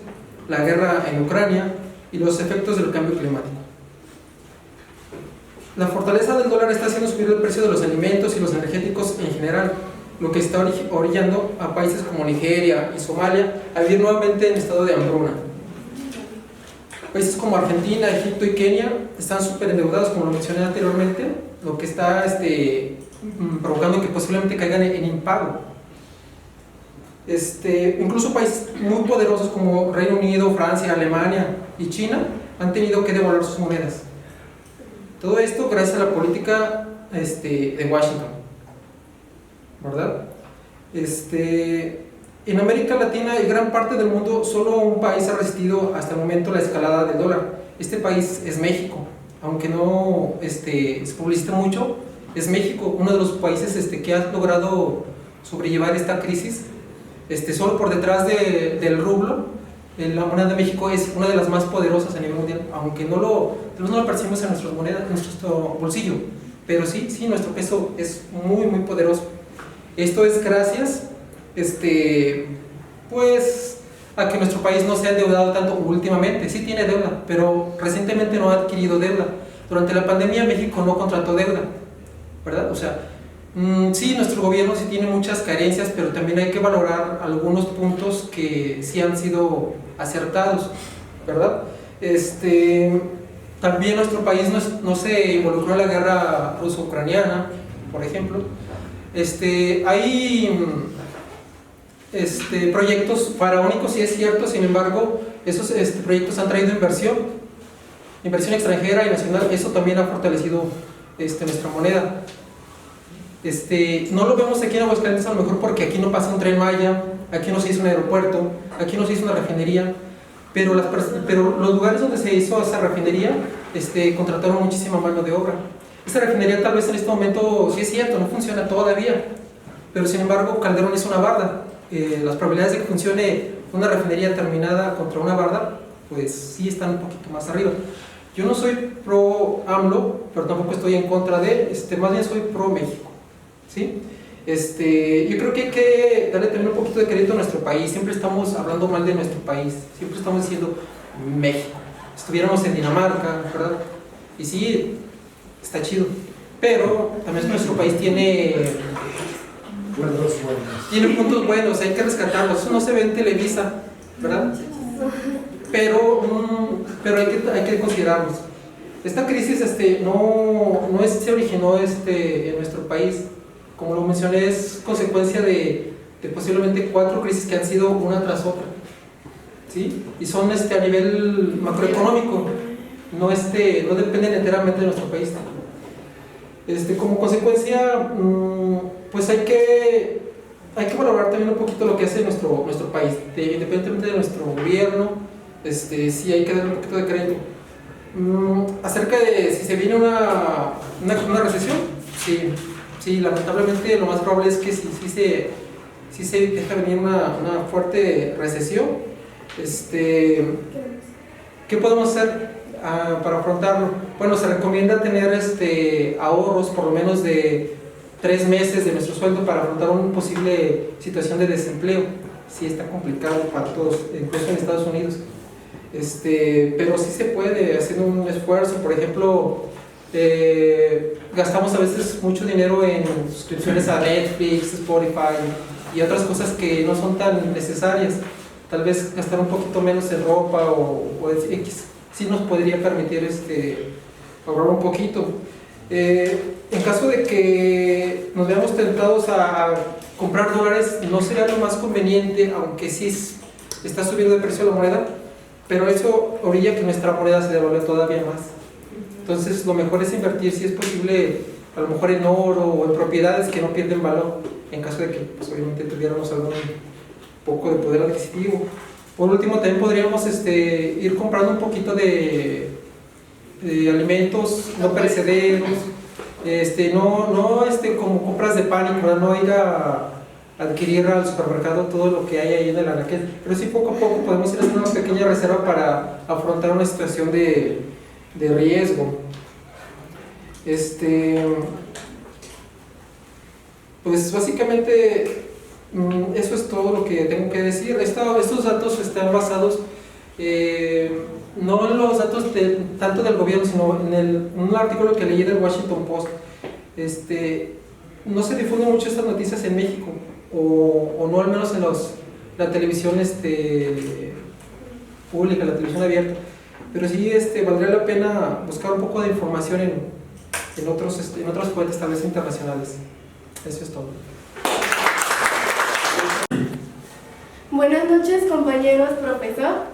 la guerra en Ucrania y los efectos del cambio climático. La fortaleza del dólar está haciendo subir el precio de los alimentos y los energéticos en general, lo que está orillando a países como Nigeria y Somalia a vivir nuevamente en estado de hambruna. Países como Argentina, Egipto y Kenia están súper endeudados, como lo mencioné anteriormente, lo que está provocando que posiblemente caigan en impago. Incluso países muy poderosos como Reino Unido, Francia, Alemania y China han tenido que devaluar sus monedas. Todo esto gracias a la política de Washington, ¿verdad? En América Latina y gran parte del mundo, solo un país ha resistido hasta el momento la escalada del dólar. Este país es México. Aunque no se publicita mucho, es México uno de los países que ha logrado sobrellevar esta crisis. Solo por detrás del rublo, la moneda de México es una de las más poderosas a nivel mundial, aunque no lo percibimos en nuestras monedas, en nuestro bolsillo, pero sí, nuestro peso es muy muy poderoso. Esto es gracias pues a que nuestro país no se ha endeudado tanto últimamente. Sí tiene deuda, pero recientemente no ha adquirido deuda. Durante la pandemia México no contrató deuda, ¿verdad? O sea, sí, nuestro gobierno sí tiene muchas carencias, pero también hay que valorar algunos puntos que sí han sido acertados, ¿verdad? También nuestro país no se involucró en la guerra ruso-ucraniana, por ejemplo. Hay proyectos faraónicos, sí es cierto, sin embargo, esos proyectos han traído inversión extranjera y nacional. Eso también ha fortalecido nuestra moneda. No lo vemos aquí en Aguascalientes, a lo mejor porque aquí no pasa un tren Maya, aquí no se hizo un aeropuerto, aquí no se hizo una refinería, pero los lugares donde se hizo esa refinería contrataron muchísima mano de obra. Esa refinería tal vez en este momento, sí es cierto, no funciona todavía, pero sin embargo Calderón hizo una barda. Las probabilidades de que funcione una refinería terminada contra una barda, pues sí están un poquito más arriba. Yo no soy pro AMLO, pero tampoco estoy en contra de él, más bien soy pro México, ¿sí? Yo creo que hay que darle también un poquito de crédito a nuestro país. Siempre estamos hablando mal de nuestro país, siempre estamos diciendo México. Estuviéramos en Dinamarca, ¿verdad? Y sí, está chido. Pero también nuestro país tiene puntos buenos, hay que rescatarlos. Eso no se ve en Televisa, ¿verdad? Pero hay que considerarlos. Esta crisis no se originó en nuestro país. Como lo mencioné, es consecuencia de posiblemente 4 crisis que han sido una tras otra, ¿sí? Y son a nivel macroeconómico, no dependen enteramente de nuestro país. Como consecuencia, pues hay que valorar también un poquito lo que hace nuestro país, independientemente de nuestro gobierno. Sí hay que darle un poquito de crédito. Acerca de si se viene una recesión, sí, lamentablemente lo más probable es que sí se deja venir una fuerte recesión. ¿Qué podemos hacer para afrontarlo? Bueno, se recomienda tener ahorros por lo menos de 3 meses de nuestro sueldo para afrontar una posible situación de desempleo. Sí está complicado para todos, incluso en Estados Unidos. Pero sí se puede hacer un esfuerzo. Por ejemplo, gastamos a veces mucho dinero en suscripciones a Netflix, Spotify y otras cosas que no son tan necesarias. Tal vez gastar un poquito menos en ropa o X sí nos podría permitir ahorrar un poquito. En caso de que nos veamos tentados a comprar dólares, no sería lo más conveniente, aunque sí está subiendo de precio la moneda, pero eso orilla que nuestra moneda se devalúe todavía más. Entonces lo mejor es invertir, si es posible, a lo mejor en oro o en propiedades que no pierden valor, en caso de que pues, obviamente tuviéramos algún poco de poder adquisitivo. Por último, también podríamos ir comprando un poquito de alimentos no perecederos, no como compras de pánico, no ir a adquirir al supermercado todo lo que hay ahí en el anaquel, pero sí poco a poco podemos ir haciendo una pequeña reserva para afrontar una situación de riesgo. Pues básicamente eso es todo lo que tengo que decir. Estos datos están basados no en los datos tanto del gobierno, sino en un artículo que leí del Washington Post. No se difunden mucho estas noticias en México, o no al menos en la televisión pública, la televisión abierta, pero sí valdría la pena buscar un poco de información en otras fuentes, tal vez internacionales. Eso es todo. Buenas noches, compañeros, profesor.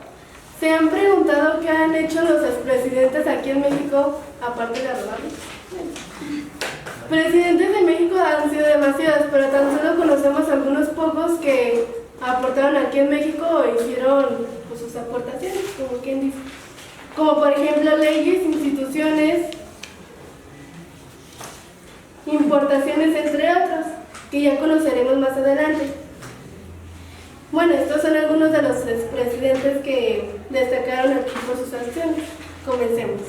¿Se han preguntado qué han hecho los expresidentes aquí en México, aparte de robarlos? Presidentes de México han sido demasiados, pero tan solo conocemos algunos pocos que aportaron aquí en México o hicieron pues, sus aportaciones, como quien dice. Como por ejemplo leyes, instituciones, importaciones, entre otros, que ya conoceremos más adelante. Bueno, estos son algunos de los expresidentes que destacaron aquí por sus acciones. Comencemos.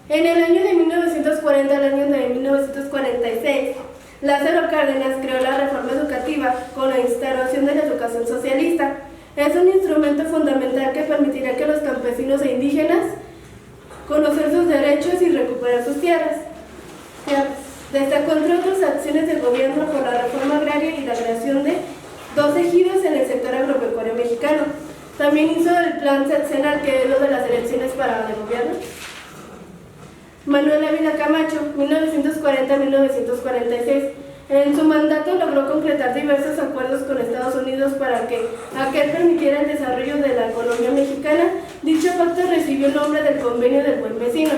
En el año de 1940 al año de 1946, Lázaro Cárdenas creó la reforma educativa con la instauración de la educación socialista. Es un instrumento fundamental que permitirá que los campesinos e indígenas conocer sus derechos y recuperar sus tierras. Destacó entre otras acciones del gobierno por la reforma agraria y la creación de 2 ejidos en el sector agropecuario mexicano. También hizo el plan sexenal, que es lo de las elecciones para el gobierno. Manuel Ávila Camacho, 1940-1946. En su mandato logró concretar diversos acuerdos con Estados Unidos para que aquel permitiera el desarrollo de la economía mexicana. Dicho pacto recibió el nombre del Convenio del Buen Vecino.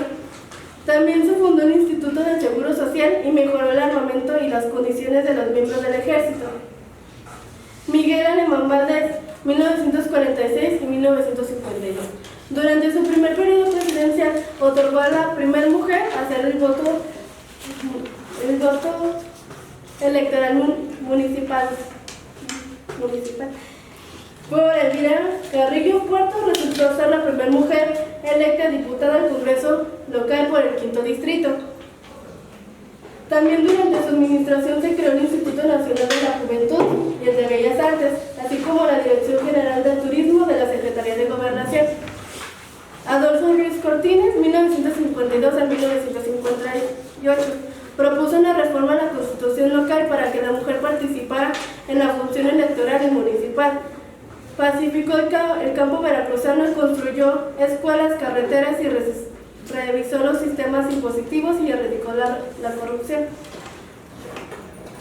También se fundó el Instituto del Seguro Social y mejoró el armamento y las condiciones de los miembros del ejército. Miguel Alemán Valdés, 1946 y 1952. Durante su primer periodo presidencial, otorgó a la primera mujer hacer el voto electoral municipal. Por Elvira Carrillo Puerto resultó ser la primera mujer electa diputada al Congreso local por el 5º distrito. También durante su administración se creó el Instituto Nacional de la Juventud y el de Bellas Artes, así como la Dirección General del Turismo de la Secretaría de Gobernación. Adolfo Ruiz Cortines, 1952 a 1956. 1958. Propuso una reforma a la Constitución local para que la mujer participara en la función electoral y municipal. Pacificó el campo veracruzano y construyó escuelas, carreteras y revisó los sistemas impositivos y erradicó la corrupción.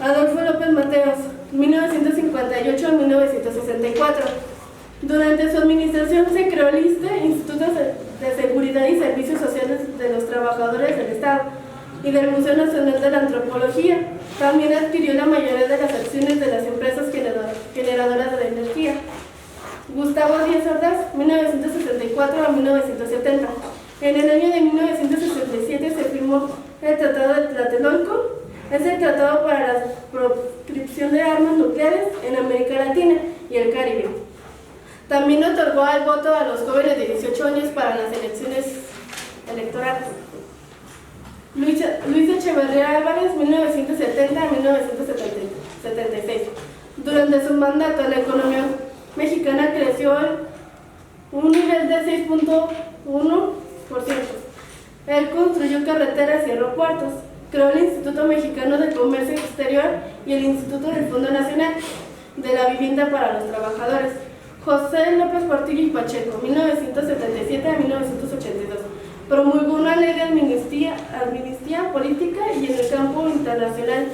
Adolfo López Mateos, 1958 a 1964. Durante su administración se creó el ISSSTE, Instituto de Seguridad y Servicios Sociales de los Trabajadores del Estado, y del Museo Nacional de la Antropología. También adquirió la mayoría de las acciones de las empresas generadoras de energía. Gustavo Díaz Ordaz, 1964 a 1970. En el año de 1967 se firmó el Tratado de Tlatelolco. Es el tratado para la proscripción de armas nucleares en América Latina y el Caribe. También otorgó el voto a los jóvenes de 18 años para las elecciones electorales. Luis Echeverría Álvarez, 1970 a 1976. Durante su mandato, la economía mexicana creció un nivel de 6.1%. Él construyó carreteras y aeropuertos. Creó el Instituto Mexicano de Comercio Exterior y el Instituto del Fondo Nacional de la Vivienda para los Trabajadores. José López Portillo y Pacheco, 1977 a 1982. Promulgó una ley de amnistía política y en el campo internacional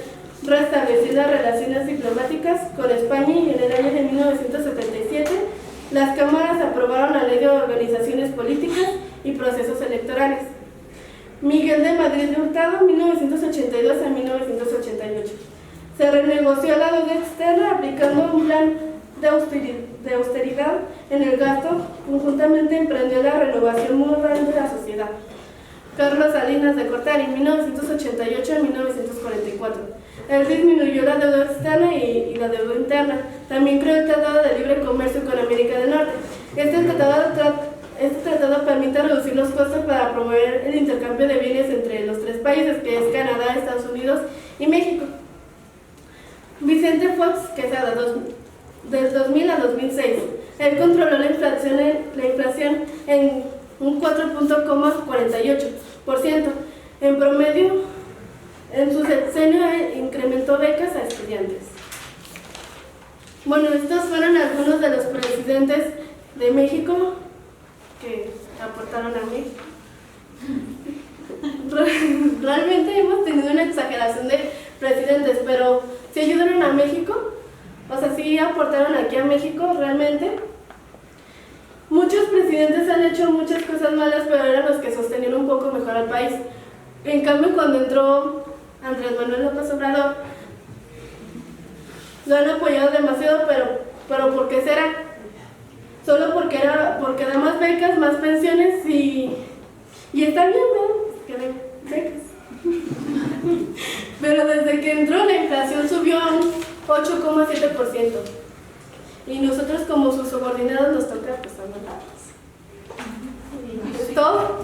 restableció las relaciones diplomáticas con España, y en el año de 1977 las cámaras aprobaron la ley de organizaciones políticas y procesos electorales. Miguel de Madrid de Hurtado, 1982 a 1988. Se renegoció la deuda externa aplicando un plan de austeridad en el gasto. Conjuntamente emprendió la renovación moral de la sociedad. Carlos Salinas de Gortari, 1988 a 1944. Él disminuyó la deuda externa y la deuda interna. También creó el Tratado de Libre Comercio con América del Norte. Este tratado permite reducir los costos para promover el intercambio de bienes entre los tres países, que es Canadá, Estados Unidos y México. Vicente Fox Quesada, del 2000 a 2006. Él controló la inflación en un 4.48%. En promedio, en su sexenio incrementó becas a estudiantes. Bueno, estos fueron algunos de los presidentes de México que aportaron a México. Realmente hemos tenido una exageración de presidentes, pero ¿sí ayudaron a México? O sea, ¿sí aportaron aquí a México realmente? Muchos presidentes han hecho muchas cosas malas, pero eran los que sostenían un poco mejor al país. En cambio, cuando entró Andrés Manuel López Obrador, lo han apoyado demasiado, pero ¿por qué será? Solo porque da más becas, más pensiones y está bien, ¿no? Que den becas. Pero desde que entró la inflación subió a un 8,7%. Y nosotros como sus subordinados nos toca pues aguantarnos. Y es todo.